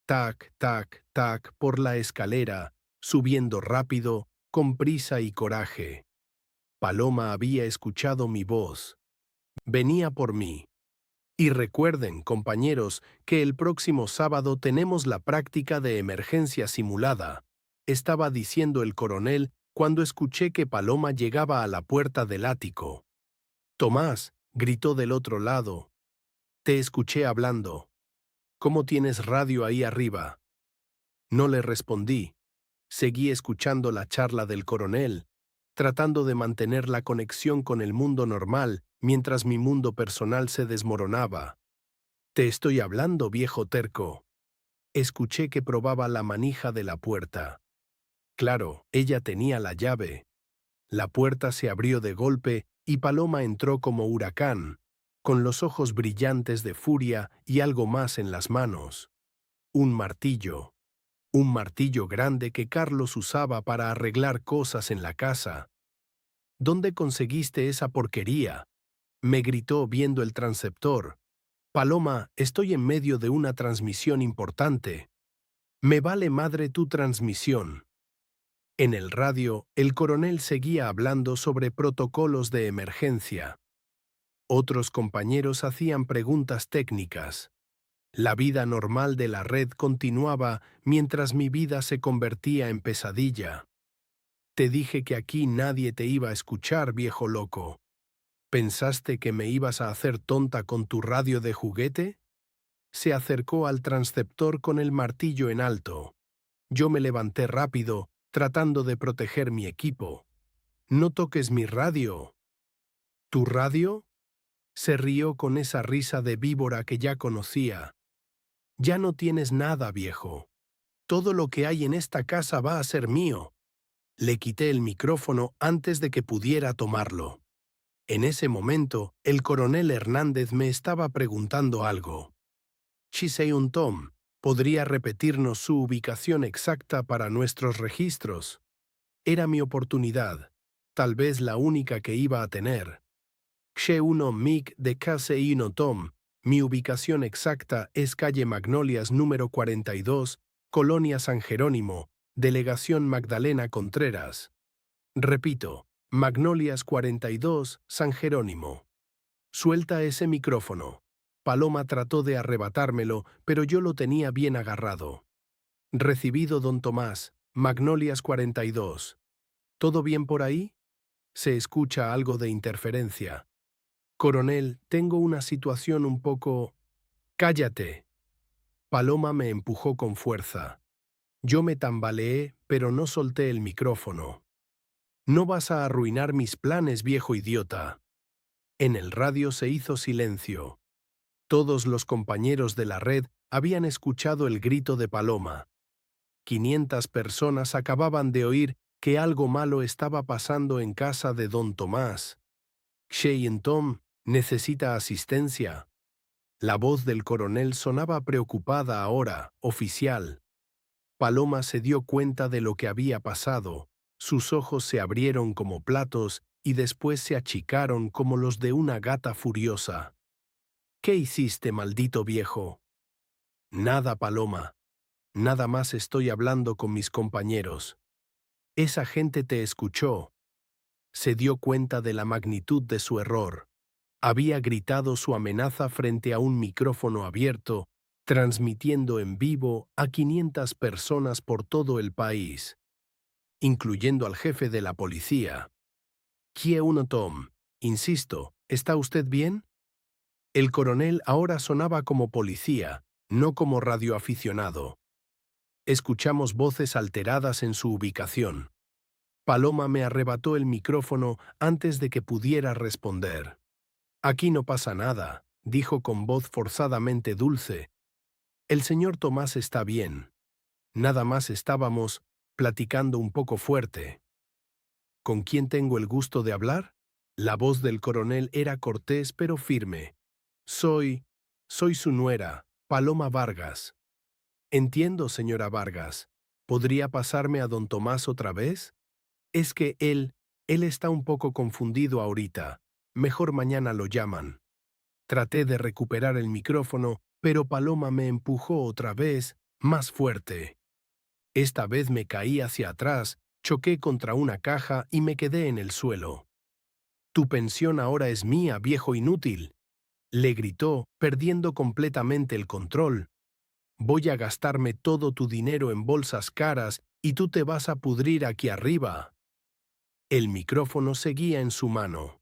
Tac, tac, tac por la escalera, subiendo rápido, con prisa y coraje. Paloma había escuchado mi voz. Venía por mí. Y recuerden, compañeros, que el próximo sábado tenemos la práctica de emergencia simulada, estaba diciendo el coronel cuando escuché que Paloma llegaba a la puerta del ático. Tomás, gritó del otro lado. Te escuché hablando. ¿Cómo tienes radio ahí arriba? No le respondí. Seguí escuchando la charla del coronel, tratando de mantener la conexión con el mundo normal mientras mi mundo personal se desmoronaba. Te estoy hablando, viejo terco. Escuché que probaba la manija de la puerta. Claro, ella tenía la llave. La puerta se abrió de golpe y Paloma entró como huracán, con los ojos brillantes de furia y algo más en las manos. Un martillo grande que Carlos usaba para arreglar cosas en la casa. ¿Dónde conseguiste esa porquería? Me gritó viendo el transceptor. Paloma, estoy en medio de una transmisión importante. Me vale madre tu transmisión. En el radio, el coronel seguía hablando sobre protocolos de emergencia. Otros compañeros hacían preguntas técnicas. La vida normal de la red continuaba mientras mi vida se convertía en pesadilla. Te dije que aquí nadie te iba a escuchar, viejo loco. ¿Pensaste que me ibas a hacer tonta con tu radio de juguete? Se acercó al transceptor con el martillo en alto. Yo me levanté rápido, tratando de proteger mi equipo. No toques mi radio. ¿Tu radio? Se rió con esa risa de víbora que ya conocía. Ya no tienes nada, viejo. Todo lo que hay en esta casa va a ser mío. Le quité el micrófono antes de que pudiera tomarlo. En ese momento, el coronel Hernández me estaba preguntando algo. Chiseun Tom, ¿podría repetirnos su ubicación exacta para nuestros registros? Era mi oportunidad, tal vez la única que iba a tener. Xe 1 Mig de Case Tom, mi ubicación exacta es calle Magnolias número 42, Colonia San Jerónimo, Delegación Magdalena Contreras. Repito, Magnolias 42, San Jerónimo. Suelta ese micrófono. Paloma trató de arrebatármelo, pero yo lo tenía bien agarrado. Recibido, don Tomás, Magnolias 42. ¿Todo bien por ahí? Se escucha algo de interferencia. Coronel, tengo una situación un poco... ¡Cállate! Paloma me empujó con fuerza. Yo me tambaleé, pero no solté el micrófono. No vas a arruinar mis planes, viejo idiota. En el radio se hizo silencio. Todos los compañeros de la red habían escuchado el grito de Paloma. 500 personas acababan de oír que algo malo estaba pasando en casa de don Tomás. Cheyenne Tom necesita asistencia. La voz del coronel sonaba preocupada ahora, oficial. Paloma se dio cuenta de lo que había pasado. Sus ojos se abrieron como platos y después se achicaron como los de una gata furiosa. ¿Qué hiciste, maldito viejo? Nada, Paloma. Nada más estoy hablando con mis compañeros. Esa gente te escuchó. Se dio cuenta de la magnitud de su error. Había gritado su amenaza frente a un micrófono abierto, transmitiendo en vivo a 500 personas por todo el país, incluyendo al jefe de la policía. Xe 1 Tom, insisto, ¿está usted bien? El coronel ahora sonaba como policía, no como radioaficionado. Escuchamos voces alteradas en su ubicación. Paloma me arrebató el micrófono antes de que pudiera responder. Aquí no pasa nada, dijo con voz forzadamente dulce. El señor Tomás está bien. Nada más estábamos platicando un poco fuerte. ¿Con quién tengo el gusto de hablar? La voz del coronel era cortés pero firme. Soy su nuera, Paloma Vargas. Entiendo, señora Vargas. ¿Podría pasarme a don Tomás otra vez? Es que él está un poco confundido ahorita. Mejor mañana lo llaman. Traté de recuperar el micrófono, pero Paloma me empujó otra vez, más fuerte. Esta vez me caí hacia atrás, choqué contra una caja y me quedé en el suelo. Tu pensión ahora es mía, viejo inútil. Le gritó, perdiendo completamente el control. Voy a gastarme todo tu dinero en bolsas caras y tú te vas a pudrir aquí arriba. El micrófono seguía en su mano.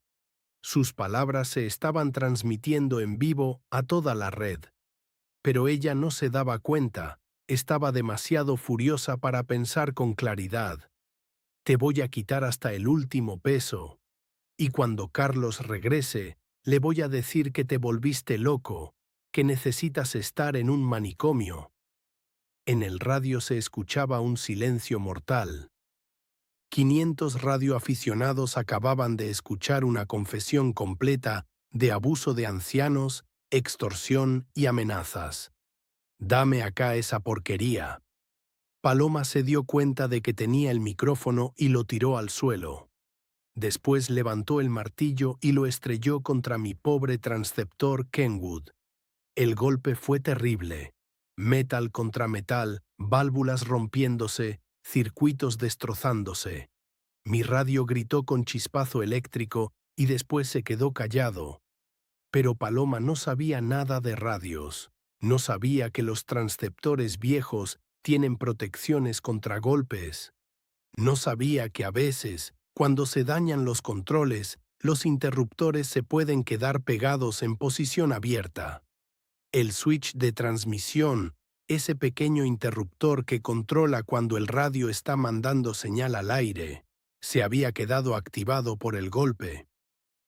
Sus palabras se estaban transmitiendo en vivo a toda la red. Pero ella no se daba cuenta, estaba demasiado furiosa para pensar con claridad. Te voy a quitar hasta el último peso. Y cuando Carlos regrese, le voy a decir que te volviste loco, que necesitas estar en un manicomio. En el radio se escuchaba un silencio mortal. 500 radioaficionados acababan de escuchar una confesión completa de abuso de ancianos, extorsión y amenazas. Dame acá esa porquería. Paloma se dio cuenta de que tenía el micrófono y lo tiró al suelo. Después levantó el martillo y lo estrelló contra mi pobre transceptor Kenwood. El golpe fue terrible. Metal contra metal, válvulas rompiéndose, circuitos destrozándose. Mi radio gritó con chispazo eléctrico y después se quedó callado. Pero Paloma no sabía nada de radios. No sabía que los transceptores viejos tienen protecciones contra golpes. No sabía que a veces, cuando se dañan los controles, los interruptores se pueden quedar pegados en posición abierta. El switch de transmisión, ese pequeño interruptor que controla cuando el radio está mandando señal al aire, se había quedado activado por el golpe.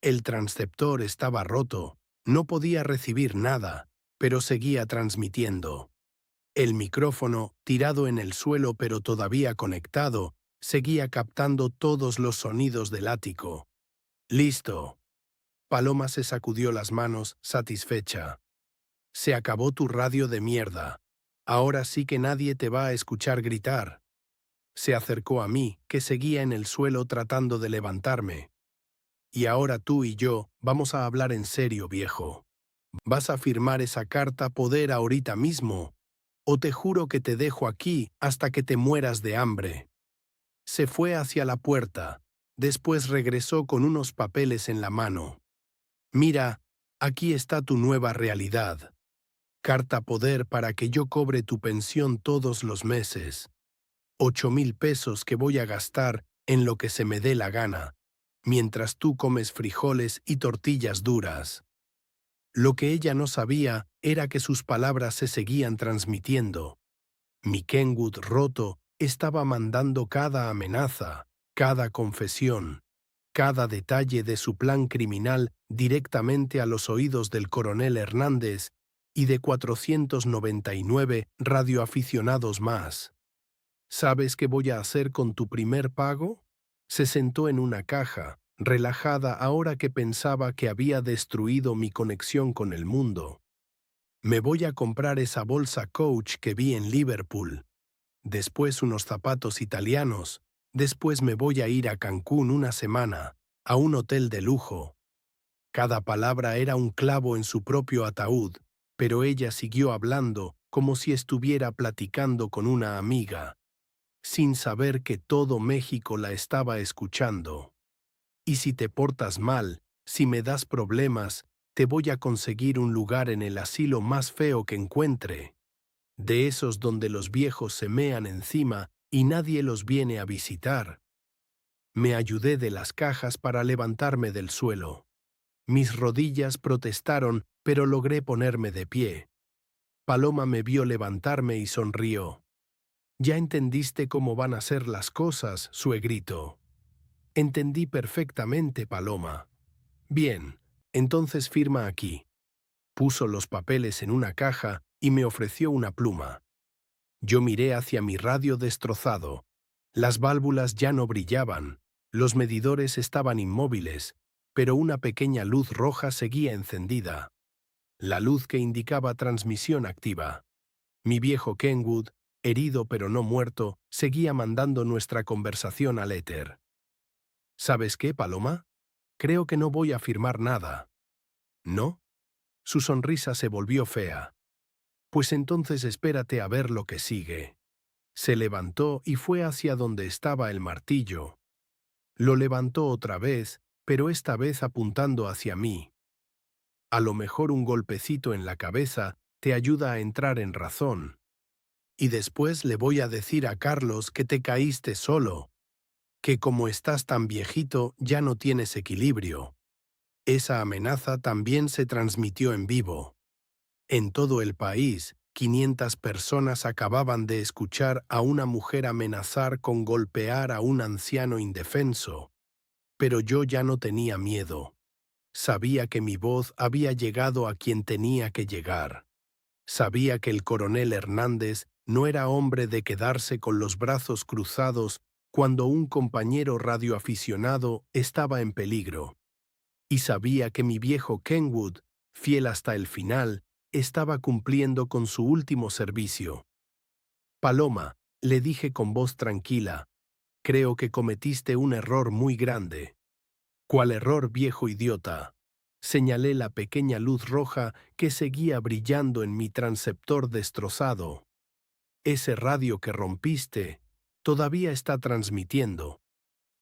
El transceptor estaba roto, no podía recibir nada, pero seguía transmitiendo. El micrófono, tirado en el suelo pero todavía conectado, seguía captando todos los sonidos del ático. ¡Listo! Paloma se sacudió las manos, satisfecha. Se acabó tu radio de mierda. Ahora sí que nadie te va a escuchar gritar. Se acercó a mí, que seguía en el suelo tratando de levantarme. Y ahora tú y yo vamos a hablar en serio, viejo. ¿Vas a firmar esa carta poder ahorita mismo? O te juro que te dejo aquí hasta que te mueras de hambre. Se fue hacia la puerta. Después regresó con unos papeles en la mano. Mira, aquí está tu nueva realidad. Carta poder para que yo cobre tu pensión todos los meses. 8,000 pesos que voy a gastar en lo que se me dé la gana, mientras tú comes frijoles y tortillas duras. Lo que ella no sabía era que sus palabras se seguían transmitiendo. Mi Kenwood roto estaba mandando cada amenaza, cada confesión, cada detalle de su plan criminal directamente a los oídos del coronel Hernández y de 499 radioaficionados más. ¿Sabes qué voy a hacer con tu primer pago? Se sentó en una caja, relajada ahora que pensaba que había destruido mi conexión con el mundo. Me voy a comprar esa bolsa Coach que vi en Liverpool. Después unos zapatos italianos. Después me voy a ir a Cancún una semana, a un hotel de lujo. Cada palabra era un clavo en su propio ataúd, pero ella siguió hablando como si estuviera platicando con una amiga, sin saber que todo México la estaba escuchando. Y si te portas mal, si me das problemas, te voy a conseguir un lugar en el asilo más feo que encuentre, de esos donde los viejos se mean encima y nadie los viene a visitar. Me ayudé de las cajas para levantarme del suelo. Mis rodillas protestaron, pero logré ponerme de pie. Paloma me vio levantarme y sonrió. «Ya entendiste cómo van a ser las cosas, suegrito». «Entendí perfectamente, Paloma». «Bien, entonces firma aquí». Puso los papeles en una caja y me ofreció una pluma. Yo miré hacia mi radio destrozado. Las válvulas ya no brillaban, los medidores estaban inmóviles, pero una pequeña luz roja seguía encendida. La luz que indicaba transmisión activa. Mi viejo Kenwood, herido pero no muerto, seguía mandando nuestra conversación al éter. ¿Sabes qué, Paloma? Creo que no voy a firmar nada. ¿No? Su sonrisa se volvió fea. Pues entonces espérate a ver lo que sigue. Se levantó y fue hacia donde estaba el martillo. Lo levantó otra vez, pero esta vez apuntando hacia mí. A lo mejor un golpecito en la cabeza te ayuda a entrar en razón. Y después le voy a decir a Carlos que te caíste solo, que como estás tan viejito ya no tienes equilibrio. Esa amenaza también se transmitió en vivo. En todo el país, 500 personas acababan de escuchar a una mujer amenazar con golpear a un anciano indefenso. Pero yo ya no tenía miedo. Sabía que mi voz había llegado a quien tenía que llegar. Sabía que el coronel Hernández no era hombre de quedarse con los brazos cruzados cuando un compañero radioaficionado estaba en peligro. Y sabía que mi viejo Kenwood, fiel hasta el final, estaba cumpliendo con su último servicio. «Paloma», le dije con voz tranquila, «creo que cometiste un error muy grande». «¿Cuál error, viejo idiota?». Señalé la pequeña luz roja que seguía brillando en mi transceptor destrozado. «Ese radio que rompiste todavía está transmitiendo».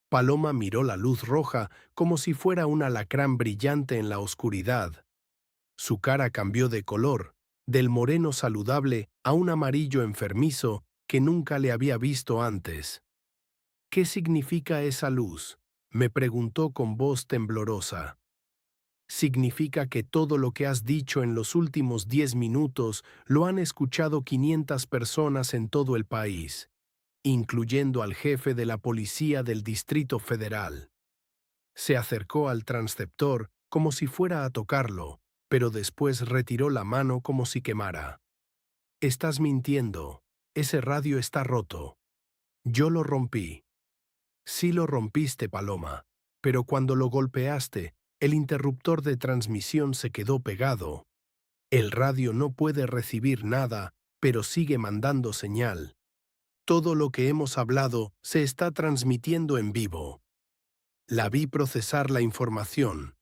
Paloma miró la luz roja como si fuera un alacrán brillante en la oscuridad. Su cara cambió de color, del moreno saludable a un amarillo enfermizo que nunca le había visto antes. «¿Qué significa esa luz?», me preguntó con voz temblorosa. «Significa que todo lo que has dicho en los últimos 10 minutos lo han escuchado 500 personas en todo el país, incluyendo al jefe de la policía del Distrito Federal». Se acercó al transceptor como si fuera a tocarlo, pero después retiró la mano como si quemara. «Estás mintiendo. Ese radio está roto. Yo lo rompí». «Sí lo rompiste, Paloma, pero cuando lo golpeaste, el interruptor de transmisión se quedó pegado». El radio no puede recibir nada, pero sigue mandando señal. Todo lo que hemos hablado se está transmitiendo en vivo. La vi procesar la información.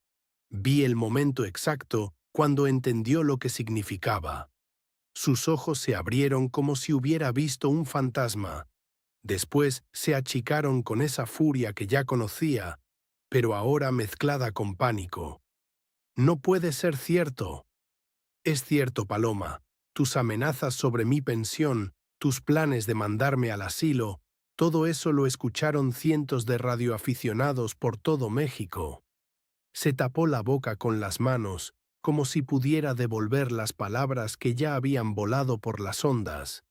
Vi el momento exacto cuando entendió lo que significaba. Sus ojos se abrieron como si hubiera visto un fantasma. Después se achicaron con esa furia que ya conocía, pero ahora mezclada con pánico. No puede ser cierto. Es cierto, Paloma. Tus amenazas sobre mi pensión, tus planes de mandarme al asilo, todo eso lo escucharon cientos de radioaficionados por todo México. Se tapó la boca con las manos, como si pudiera devolver las palabras que ya habían volado por las ondas.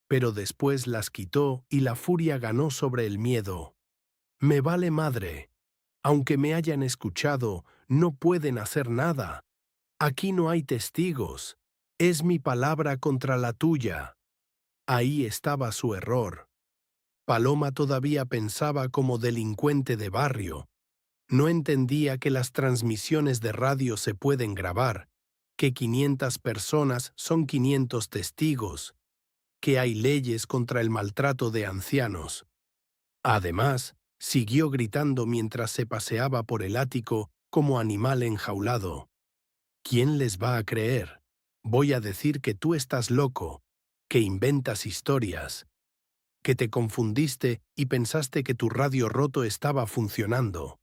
Pero después las quitó y la furia ganó sobre el miedo. Me vale madre. Aunque me hayan escuchado, no pueden hacer nada. Aquí no hay testigos. Es mi palabra contra la tuya. Ahí estaba su error. Paloma todavía pensaba como delincuente de barrio. No entendía que las transmisiones de radio se pueden grabar, que 500 personas son 500 testigos, que hay leyes contra el maltrato de ancianos. Además, siguió gritando mientras se paseaba por el ático como animal enjaulado. ¿Quién les va a creer? Voy a decir que tú estás loco, que inventas historias, que te confundiste y pensaste que tu radio roto estaba funcionando.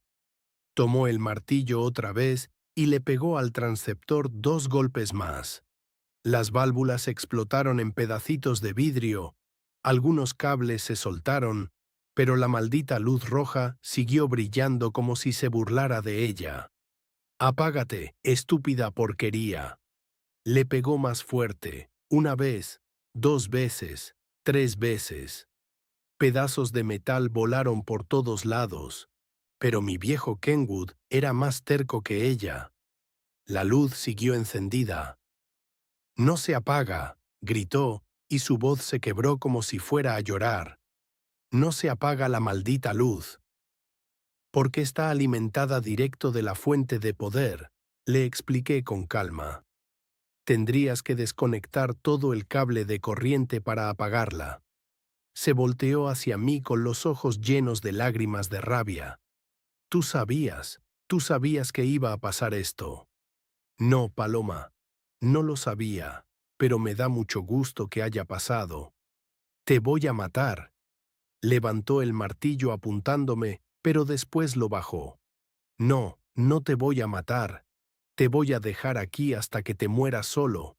Tomó el martillo otra vez y le pegó al transceptor 2 golpes más. Las válvulas explotaron en pedacitos de vidrio, algunos cables se soltaron, pero la maldita luz roja siguió brillando como si se burlara de ella. «Apágate, estúpida porquería». Le pegó más fuerte, 1 vez, 2 veces, 3 veces. Pedazos de metal volaron por todos lados, pero mi viejo Kenwood era más terco que ella. La luz siguió encendida. «No se apaga», gritó, y su voz se quebró como si fuera a llorar. «No se apaga la maldita luz». «Porque está alimentada directo de la fuente de poder», le expliqué con calma. «Tendrías que desconectar todo el cable de corriente para apagarla». Se volteó hacia mí con los ojos llenos de lágrimas de rabia. Tú sabías que iba a pasar esto». «No, Paloma, no lo sabía, pero me da mucho gusto que haya pasado. Te voy a matar». Levantó el martillo apuntándome, pero después lo bajó. «No, no te voy a matar. Te voy a dejar aquí hasta que te mueras solo».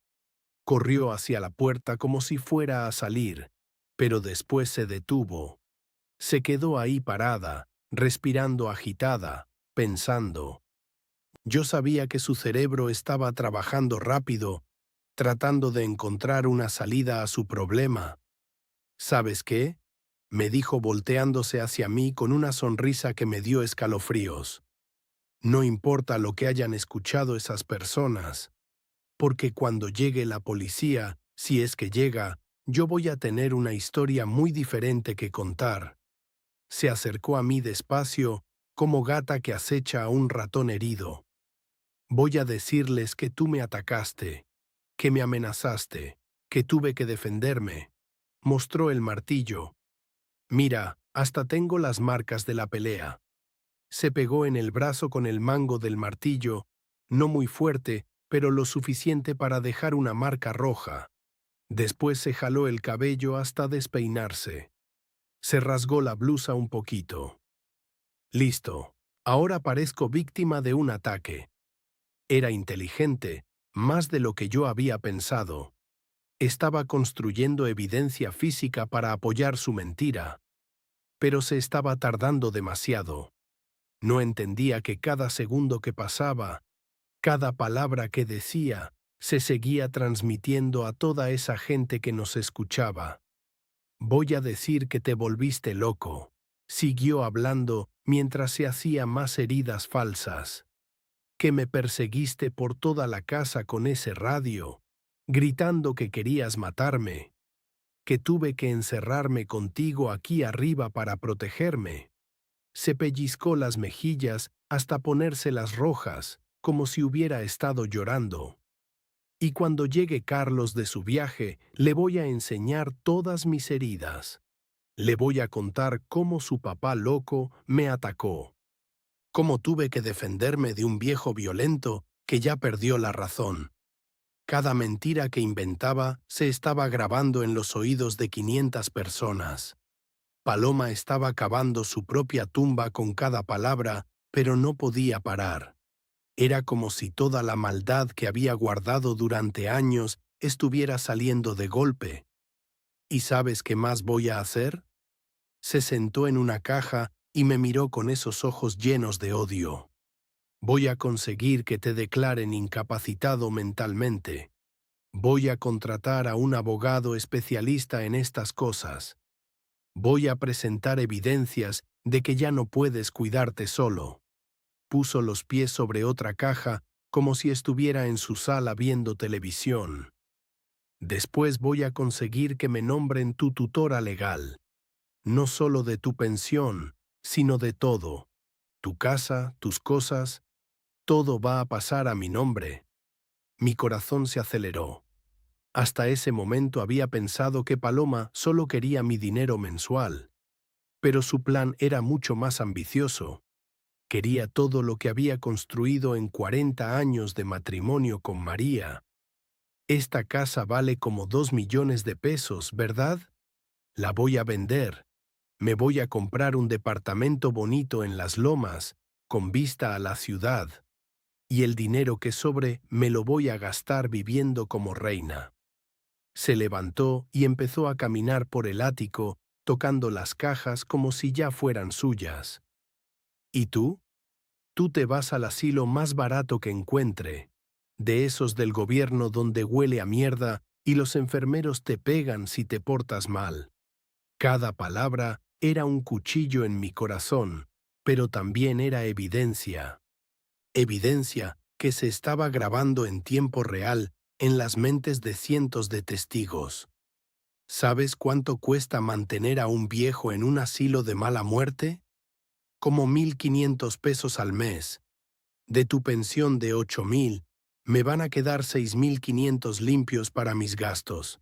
Corrió hacia la puerta como si fuera a salir, pero después se detuvo. Se quedó ahí parada, respirando agitada, pensando. Yo sabía que su cerebro estaba trabajando rápido, tratando de encontrar una salida a su problema. «¿Sabes qué?», me dijo volteándose hacia mí con una sonrisa que me dio escalofríos. «No importa lo que hayan escuchado esas personas, porque cuando llegue la policía, si es que llega, yo voy a tener una historia muy diferente que contar». Se acercó a mí despacio, como gata que acecha a un ratón herido. «Voy a decirles que tú me atacaste, que me amenazaste, que tuve que defenderme». Mostró el martillo. «Mira, hasta tengo las marcas de la pelea». Se pegó en el brazo con el mango del martillo, no muy fuerte, pero lo suficiente para dejar una marca roja. Después se jaló el cabello hasta despeinarse. Se rasgó la blusa un poquito. «Listo. Ahora parezco víctima de un ataque». Era inteligente, más de lo que yo había pensado. Estaba construyendo evidencia física para apoyar su mentira. Pero se estaba tardando demasiado. No entendía que cada segundo que pasaba, cada palabra que decía, se seguía transmitiendo a toda esa gente que nos escuchaba. «Voy a decir que te volviste loco», siguió hablando mientras se hacía más heridas falsas. «Que me perseguiste por toda la casa con ese radio, gritando que querías matarme. Que tuve que encerrarme contigo aquí arriba para protegerme». Se pellizcó las mejillas hasta ponérselas rojas, como si hubiera estado llorando. Y cuando llegue Carlos de su viaje, le voy a enseñar todas mis heridas. Le voy a contar cómo su papá loco me atacó, cómo tuve que defenderme de un viejo violento que ya perdió la razón. Cada mentira que inventaba se estaba grabando en los oídos de 500 personas. Paloma estaba cavando su propia tumba con cada palabra, pero no podía parar. Era como si toda la maldad que había guardado durante años estuviera saliendo de golpe. ¿Y sabes qué más voy a hacer? Se sentó en una caja y me miró con esos ojos llenos de odio. Voy a conseguir que te declaren incapacitado mentalmente. Voy a contratar a un abogado especialista en estas cosas. Voy a presentar evidencias de que ya no puedes cuidarte solo. Puso los pies sobre otra caja como si estuviera en su sala viendo televisión. Después voy a conseguir que me nombren tu tutora legal. No solo de tu pensión, sino de todo. Tu casa, tus cosas, todo va a pasar a mi nombre. Mi corazón se aceleró. Hasta ese momento había pensado que Paloma solo quería mi dinero mensual. Pero su plan era mucho más ambicioso. Quería todo lo que había construido en 40 años de matrimonio con María. Esta casa vale como 2 millones de pesos, ¿verdad? La voy a vender. Me voy a comprar un departamento bonito en Las Lomas, con vista a la ciudad. Y el dinero que sobre me lo voy a gastar viviendo como reina. Se levantó y empezó a caminar por el ático, tocando las cajas como si ya fueran suyas. ¿Y tú? Tú te vas al asilo más barato que encuentre, de esos del gobierno donde huele a mierda y los enfermeros te pegan si te portas mal. Cada palabra era un cuchillo en mi corazón, pero también era evidencia. Evidencia que se estaba grabando en tiempo real en las mentes de cientos de testigos. ¿Sabes cuánto cuesta mantener a un viejo en un asilo de mala muerte? Como 1.500 pesos al mes. De tu pensión de 8.000, me van a quedar 6.500 limpios para mis gastos.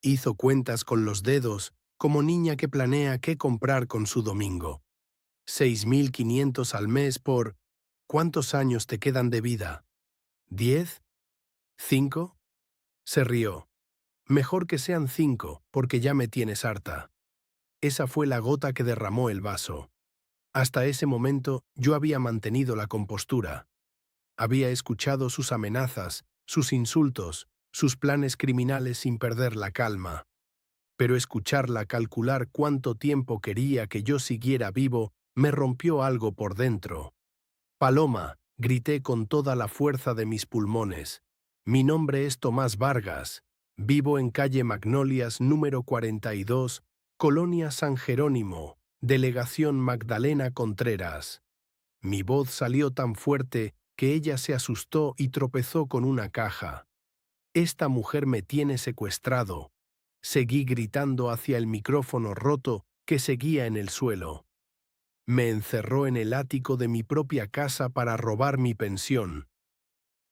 Hizo cuentas con los dedos, como niña que planea qué comprar con su domingo. 6.500 al mes por... ¿Cuántos años te quedan de vida? ¿10? ¿5? Se rió. Mejor que sean 5, porque ya me tienes harta. Esa fue la gota que derramó el vaso. Hasta ese momento yo había mantenido la compostura. Había escuchado sus amenazas, sus insultos, sus planes criminales sin perder la calma. Pero escucharla calcular cuánto tiempo quería que yo siguiera vivo me rompió algo por dentro. Paloma, grité con toda la fuerza de mis pulmones. Mi nombre es Tomás Vargas. Vivo en calle Magnolias número 42, Colonia San Jerónimo, Delegación Magdalena Contreras. Mi voz salió tan fuerte que ella se asustó y tropezó con una caja. Esta mujer me tiene secuestrado. Seguí gritando hacia el micrófono roto que seguía en el suelo. Me encerró en el ático de mi propia casa para robar mi pensión.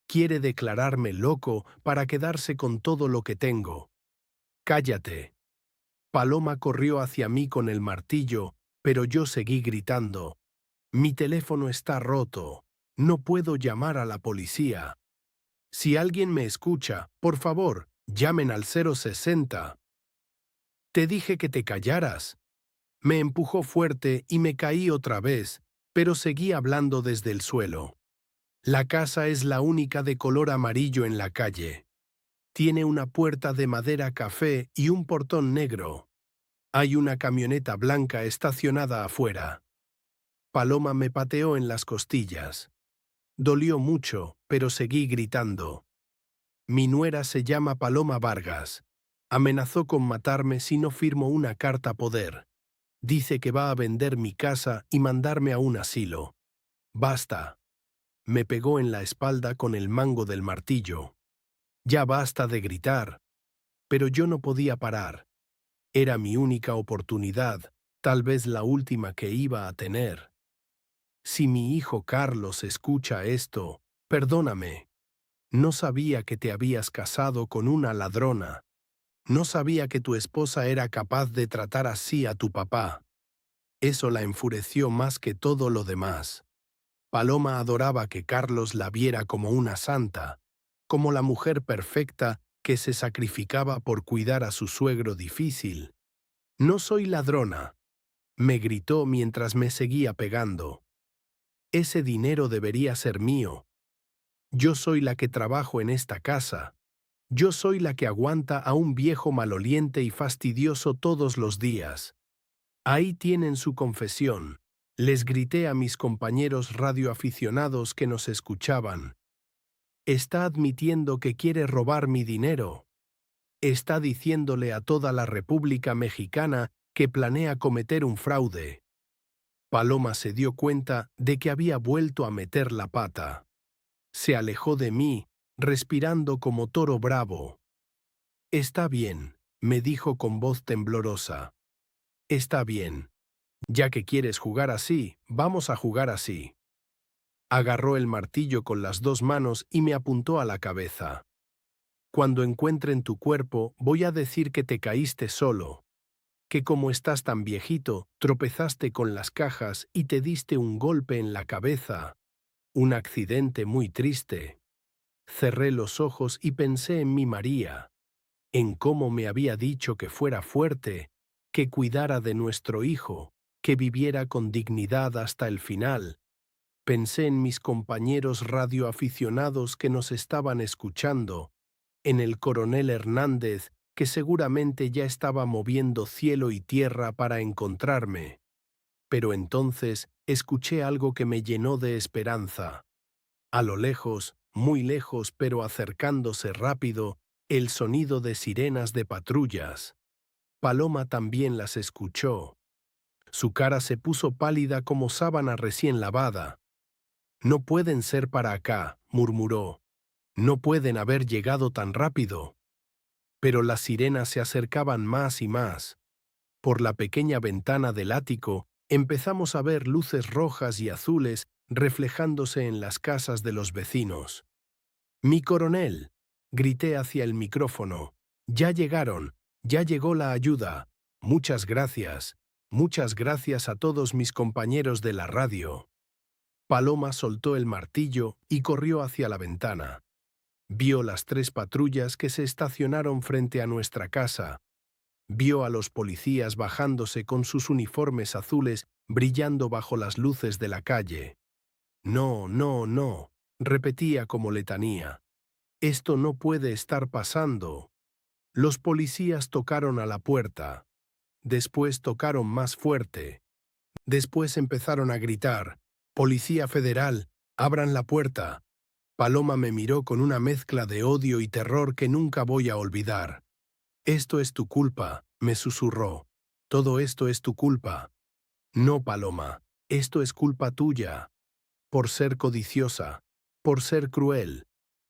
Quiere declararme loco para quedarse con todo lo que tengo. Cállate. Paloma corrió hacia mí con el martillo, pero yo seguí gritando. Mi teléfono está roto. No puedo llamar a la policía. Si alguien me escucha, por favor, llamen al 060. Te dije que te callaras. Me empujó fuerte y me caí otra vez, pero seguí hablando desde el suelo. La casa es la única de color amarillo en la calle. Tiene una puerta de madera café y un portón negro. Hay una camioneta blanca estacionada afuera. Paloma me pateó en las costillas. Dolió mucho, pero seguí gritando. Mi nuera se llama Paloma Vargas. Amenazó con matarme si no firmo una carta poder. Dice que va a vender mi casa y mandarme a un asilo. Basta. Me pegó en la espalda con el mango del martillo. Ya basta de gritar. Pero yo no podía parar. Era mi única oportunidad, tal vez la última que iba a tener. Si mi hijo Carlos escucha esto, perdóname. No sabía que te habías casado con una ladrona. No sabía que tu esposa era capaz de tratar así a tu papá. Eso la enfureció más que todo lo demás. Paloma adoraba que Carlos la viera como una santa, como la mujer perfecta que se sacrificaba por cuidar a su suegro difícil. «No soy ladrona», me gritó mientras me seguía pegando. «Ese dinero debería ser mío. Yo soy la que trabajo en esta casa. Yo soy la que aguanta a un viejo maloliente y fastidioso todos los días. Ahí tienen su confesión», les grité a mis compañeros radioaficionados que nos escuchaban. «Está admitiendo que quiere robar mi dinero. Está diciéndole a toda la República Mexicana que planea cometer un fraude». Paloma se dio cuenta de que había vuelto a meter la pata. Se alejó de mí, respirando como toro bravo. «Está bien», me dijo con voz temblorosa. «Está bien. Ya que quieres jugar así, vamos a jugar así». Agarró el martillo con las dos manos y me apuntó a la cabeza. «Cuando encuentren tu cuerpo, voy a decir que te caíste solo, que como estás tan viejito, tropezaste con las cajas y te diste un golpe en la cabeza. Un accidente muy triste». Cerré los ojos y pensé en mi María, en cómo me había dicho que fuera fuerte, que cuidara de nuestro hijo, que viviera con dignidad hasta el final. Pensé en mis compañeros radioaficionados que nos estaban escuchando, en el coronel Hernández, que seguramente ya estaba moviendo cielo y tierra para encontrarme. Pero entonces escuché algo que me llenó de esperanza. A lo lejos, muy lejos pero acercándose rápido, el sonido de sirenas de patrullas. Paloma también las escuchó. Su cara se puso pálida como sábana recién lavada. «No pueden ser para acá», murmuró. «No pueden haber llegado tan rápido». Pero las sirenas se acercaban más y más. Por la pequeña ventana del ático empezamos a ver luces rojas y azules reflejándose en las casas de los vecinos. «Mi coronel», grité hacia el micrófono. «Ya llegaron, ya llegó la ayuda. Muchas gracias a todos mis compañeros de la radio». Paloma soltó el martillo y corrió hacia la ventana. Vio las 3 patrullas que se estacionaron frente a nuestra casa. Vio a los policías bajándose con sus uniformes azules brillando bajo las luces de la calle. «No, no, no», repetía como letanía. «Esto no puede estar pasando». Los policías tocaron a la puerta. Después tocaron más fuerte. Después empezaron a gritar: «Policía Federal, abran la puerta». Paloma me miró con una mezcla de odio y terror que nunca voy a olvidar. «Esto es tu culpa», me susurró. «Todo esto es tu culpa». «No, Paloma, esto es culpa tuya. Por ser codiciosa, por ser cruel,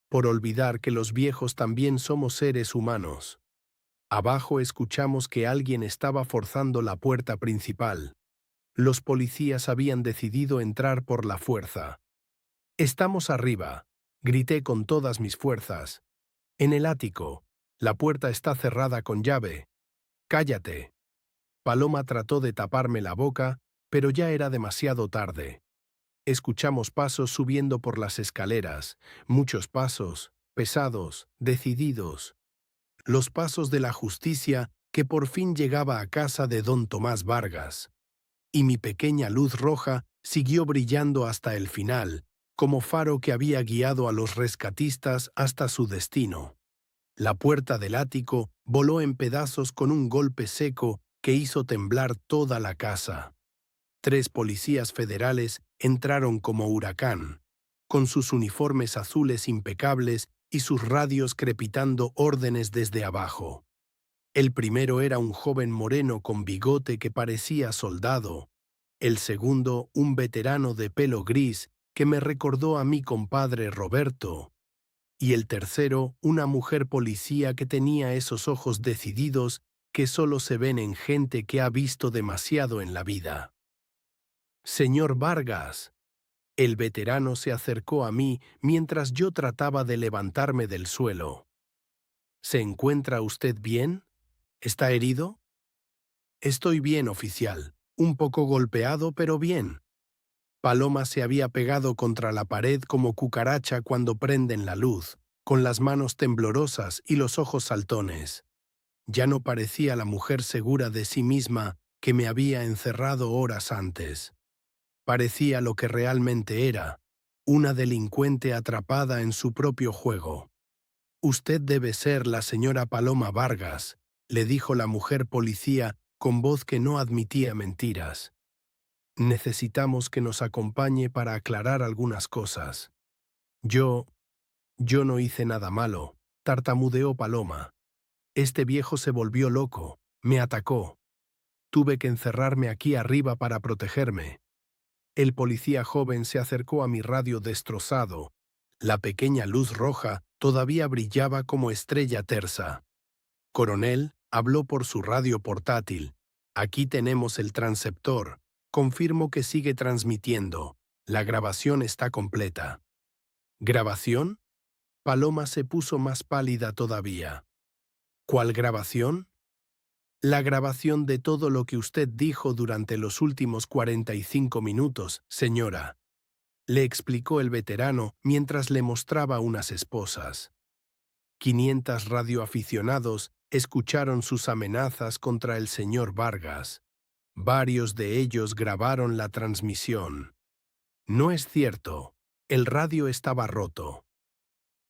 por olvidar que los viejos también somos seres humanos». Abajo escuchamos que alguien estaba forzando la puerta principal. Los policías habían decidido entrar por la fuerza. «Estamos arriba», grité con todas mis fuerzas. «En el ático. La puerta está cerrada con llave». «Cállate». Paloma trató de taparme la boca, pero ya era demasiado tarde. Escuchamos pasos subiendo por las escaleras, muchos pasos, pesados, decididos. Los pasos de la justicia que por fin llegaba a casa de don Tomás Vargas. Y mi pequeña luz roja siguió brillando hasta el final, como faro que había guiado a los rescatistas hasta su destino. La puerta del ático voló en pedazos con un golpe seco que hizo temblar toda la casa. 3 policías federales entraron como huracán, con sus uniformes azules impecables y sus radios crepitando órdenes desde abajo. El primero era un joven moreno con bigote que parecía soldado. El segundo, un veterano de pelo gris que me recordó a mi compadre Roberto. Y el tercero, una mujer policía que tenía esos ojos decididos que solo se ven en gente que ha visto demasiado en la vida. «Señor Vargas», El veterano se acercó a mí mientras yo trataba de levantarme del suelo. ¿Se encuentra usted bien? ¿Está herido? Estoy bien, oficial. Un poco golpeado, pero bien. Paloma se había pegado contra la pared como cucaracha cuando prenden la luz, con las manos temblorosas y los ojos saltones. Ya no parecía la mujer segura de sí misma que me había encerrado horas antes. Parecía lo que realmente era, una delincuente atrapada en su propio juego. «Usted debe ser la señora Paloma Vargas», le dijo la mujer policía con voz que no admitía mentiras. «Necesitamos que nos acompañe para aclarar algunas cosas». Yo no hice nada malo», tartamudeó Paloma. «Este viejo se volvió loco, me atacó. Tuve que encerrarme aquí arriba para protegerme». El policía joven se acercó a mi radio destrozado. La pequeña luz roja todavía brillaba como estrella tersa. «Coronel», habló por su radio portátil. «Aquí tenemos el transceptor. Confirmo que sigue transmitiendo. La grabación está completa». «¿Grabación?» Paloma se puso más pálida todavía. «¿Cuál grabación?» «La grabación de todo lo que usted dijo durante los últimos 45 minutos, señora», le explicó el veterano mientras le mostraba unas esposas. 500 radioaficionados escucharon sus amenazas contra el señor Vargas. Varios de ellos grabaron la transmisión. «No es cierto. El radio estaba roto».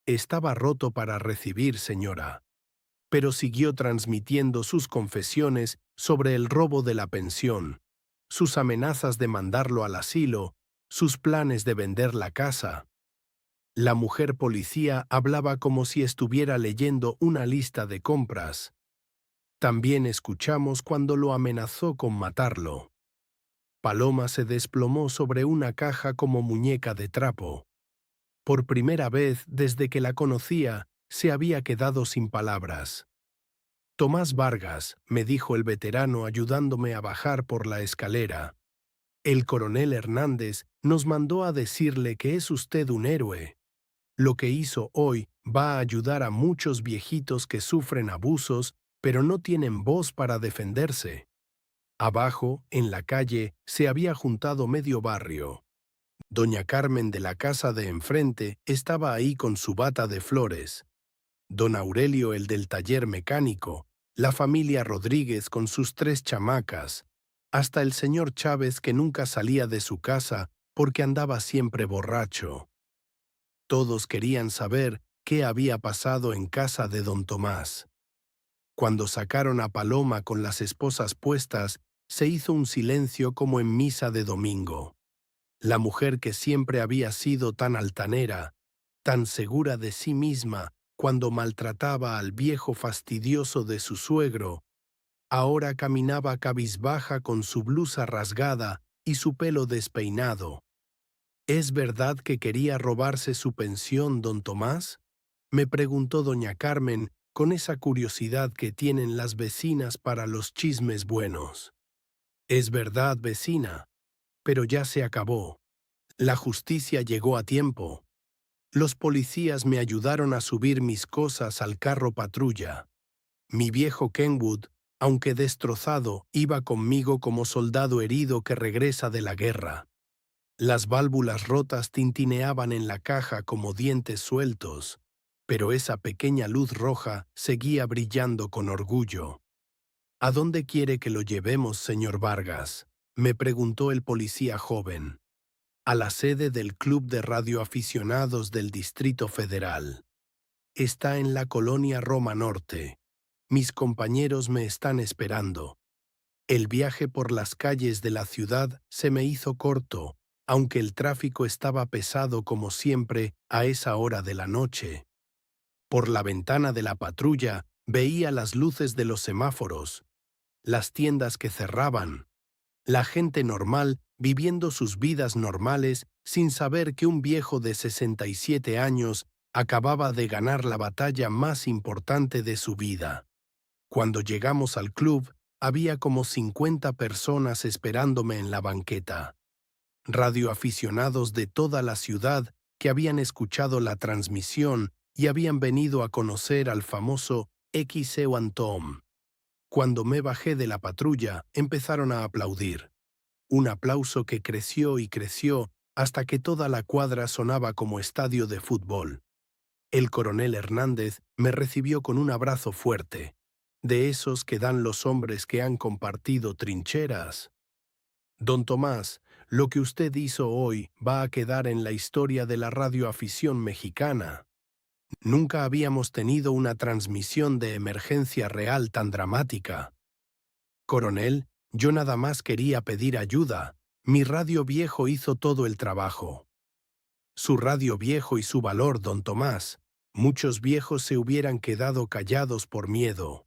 «Estaba roto para recibir, señora». Pero siguió transmitiendo sus confesiones sobre el robo de la pensión, sus amenazas de mandarlo al asilo, sus planes de vender la casa. La mujer policía hablaba como si estuviera leyendo una lista de compras. También escuchamos cuando lo amenazó con matarlo. Paloma se desplomó sobre una caja como muñeca de trapo. Por primera vez desde que la conocía, se había quedado sin palabras. «Tomás Vargas», me dijo el veterano ayudándome a bajar por la escalera. «El coronel Hernández nos mandó a decirle que es usted un héroe. Lo que hizo hoy va a ayudar a muchos viejitos que sufren abusos, pero no tienen voz para defenderse». Abajo, en la calle, se había juntado medio barrio. Doña Carmen de la casa de enfrente estaba ahí con su bata de flores. Don Aurelio, el del taller mecánico, la familia Rodríguez con sus 3 chamacas, hasta el señor Chávez que nunca salía de su casa porque andaba siempre borracho. Todos querían saber qué había pasado en casa de don Tomás. Cuando sacaron a Paloma con las esposas puestas, se hizo un silencio como en misa de domingo. La mujer que siempre había sido tan altanera, tan segura de sí misma cuando maltrataba al viejo fastidioso de su suegro, ahora caminaba cabizbaja con su blusa rasgada y su pelo despeinado. ¿Es verdad que quería robarse su pensión, don Tomás?, me preguntó doña Carmen con esa curiosidad que tienen las vecinas para los chismes buenos. «Es verdad, vecina, pero ya se acabó. La justicia llegó a tiempo. Los policías me ayudaron a subir mis cosas al carro patrulla. Mi viejo Kenwood, aunque destrozado, iba conmigo como soldado herido que regresa de la guerra. Las válvulas rotas tintineaban en la caja como dientes sueltos, pero esa pequeña luz roja seguía brillando con orgullo. «¿A dónde quiere que lo llevemos, señor Vargas?», me preguntó el policía joven. «A la sede del Club de Radioaficionados del Distrito Federal. Está en la colonia Roma Norte. Mis compañeros me están esperando». El viaje por las calles de la ciudad se me hizo corto, aunque el tráfico estaba pesado como siempre a esa hora de la noche. Por la ventana de la patrulla veía las luces de los semáforos, las tiendas que cerraban, la gente normal viviendo sus vidas normales sin saber que un viejo de 67 años acababa de ganar la batalla más importante de su vida. Cuando llegamos al club, había como 50 personas esperándome en la banqueta. radioaficionados de toda la ciudad que habían escuchado la transmisión y habían venido a conocer al famoso X.E.U. Tom. Cuando me bajé de la patrulla, empezaron a aplaudir. Un aplauso que creció y creció hasta que toda la cuadra sonaba como estadio de fútbol. El coronel Hernández me recibió con un abrazo fuerte, de esos que dan los hombres que han compartido trincheras. Don Tomás, lo que usted hizo hoy va a quedar en la historia de la radioafición mexicana. Nunca habíamos tenido una transmisión de emergencia real tan dramática. Coronel, yo nada más quería pedir ayuda. Mi radio viejo hizo todo el trabajo. Su radio viejo y su valor, don Tomás. Muchos viejos se hubieran quedado callados por miedo.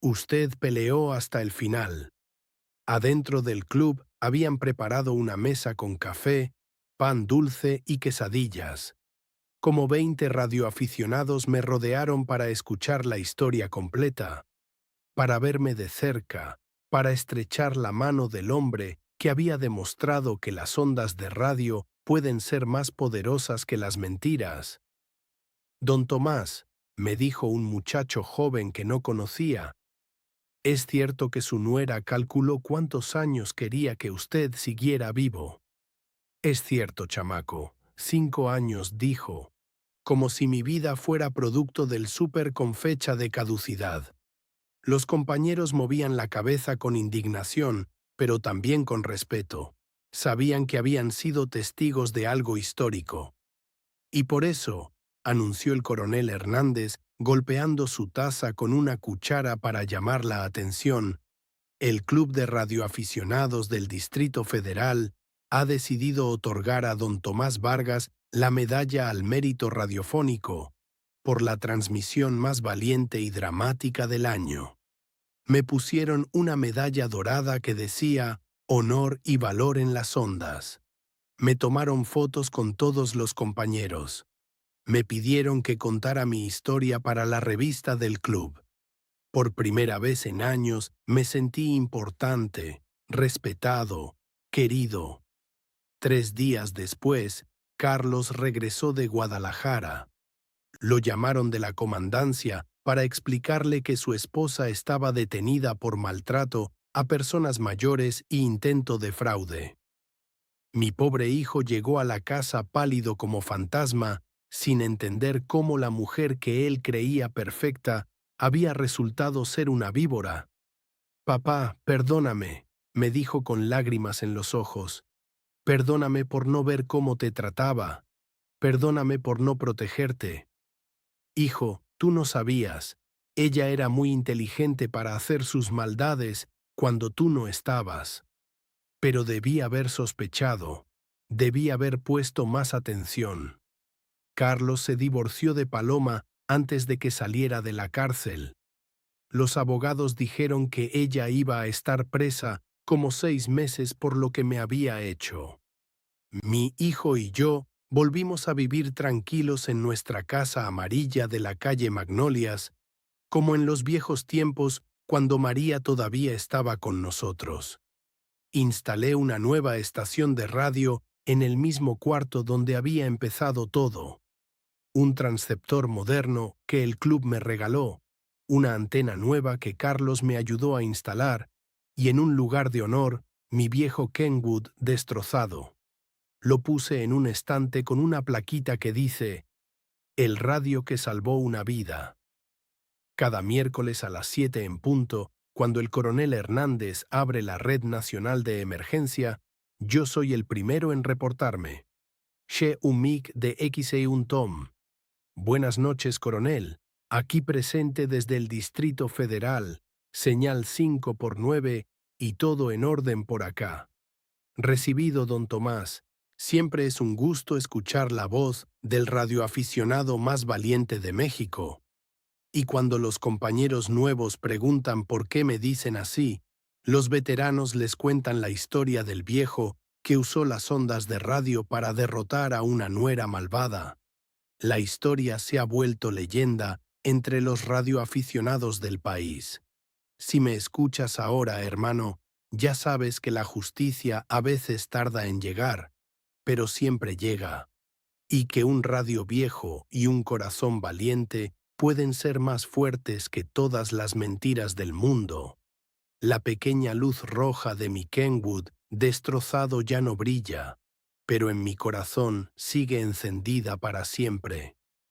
Usted peleó hasta el final. Adentro del club habían preparado una mesa con café, pan dulce y quesadillas. Como 20 radioaficionados me rodearon para escuchar la historia completa, para verme de cerca, para estrechar la mano del hombre que había demostrado que las ondas de radio pueden ser más poderosas que las mentiras. Don Tomás, me dijo un muchacho joven que no conocía, es cierto que su nuera calculó cuántos años quería que usted siguiera vivo. Es cierto, chamaco, 5 años, dijo, como si mi vida fuera producto del súper con fecha de caducidad. Los compañeros movían la cabeza con indignación, pero también con respeto. Sabían que habían sido testigos de algo histórico. Y por eso, anunció el coronel Hernández, golpeando su taza con una cuchara para llamar la atención, el Club de Radioaficionados del Distrito Federal ha decidido otorgar a don Tomás Vargas la medalla al mérito radiofónico por la transmisión más valiente y dramática del año. Me pusieron una medalla dorada que decía «Honor y valor en las ondas». Me tomaron fotos con todos los compañeros. Me pidieron que contara mi historia para la revista del club. Por primera vez en años me sentí importante, respetado, querido. 3 días después, Carlos regresó de Guadalajara. Lo llamaron de la comandancia para explicarle que su esposa estaba detenida por maltrato a personas mayores e intento de fraude. Mi pobre hijo llegó a la casa pálido como fantasma, sin entender cómo la mujer que él creía perfecta había resultado ser una víbora. «Papá, perdóname», me dijo con lágrimas en los ojos. «Perdóname por no ver cómo te trataba. Perdóname por no protegerte. Hijo, tú no sabías. Ella era muy inteligente para hacer sus maldades cuando tú no estabas. Pero debí haber sospechado. Debí haber puesto más atención». Carlos se divorció de Paloma antes de que saliera de la cárcel. Los abogados dijeron que ella iba a estar presa como 6 meses por lo que me había hecho. Mi hijo y yo volvimos a vivir tranquilos en nuestra casa amarilla de la calle Magnolias, como en los viejos tiempos cuando María todavía estaba con nosotros. Instalé una nueva estación de radio en el mismo cuarto donde había empezado todo. Un transceptor moderno que el club me regaló, una antena nueva que Carlos me ayudó a instalar y en un lugar de honor, mi viejo Kenwood destrozado. Lo puse en un estante con una plaquita que dice «El radio que salvó una vida». Cada miércoles a las 7 en punto, cuando el coronel Hernández abre la Red Nacional de Emergencia, yo soy el primero en reportarme. Che un mic de X.E.U. Tom. Buenas noches, coronel. Aquí presente desde el Distrito Federal, señal 5 por 9 y todo en orden por acá. Recibido, don Tomás. Siempre es un gusto escuchar la voz del radioaficionado más valiente de México. Y cuando los compañeros nuevos preguntan por qué me dicen así, los veteranos les cuentan la historia del viejo que usó las ondas de radio para derrotar a una nuera malvada. La historia se ha vuelto leyenda entre los radioaficionados del país. Si me escuchas ahora, hermano, ya sabes que la justicia a veces tarda en llegar, pero siempre llega, y que un radio viejo y un corazón valiente pueden ser más fuertes que todas las mentiras del mundo. La pequeña luz roja de mi Kenwood destrozado ya no brilla, pero en mi corazón sigue encendida para siempre.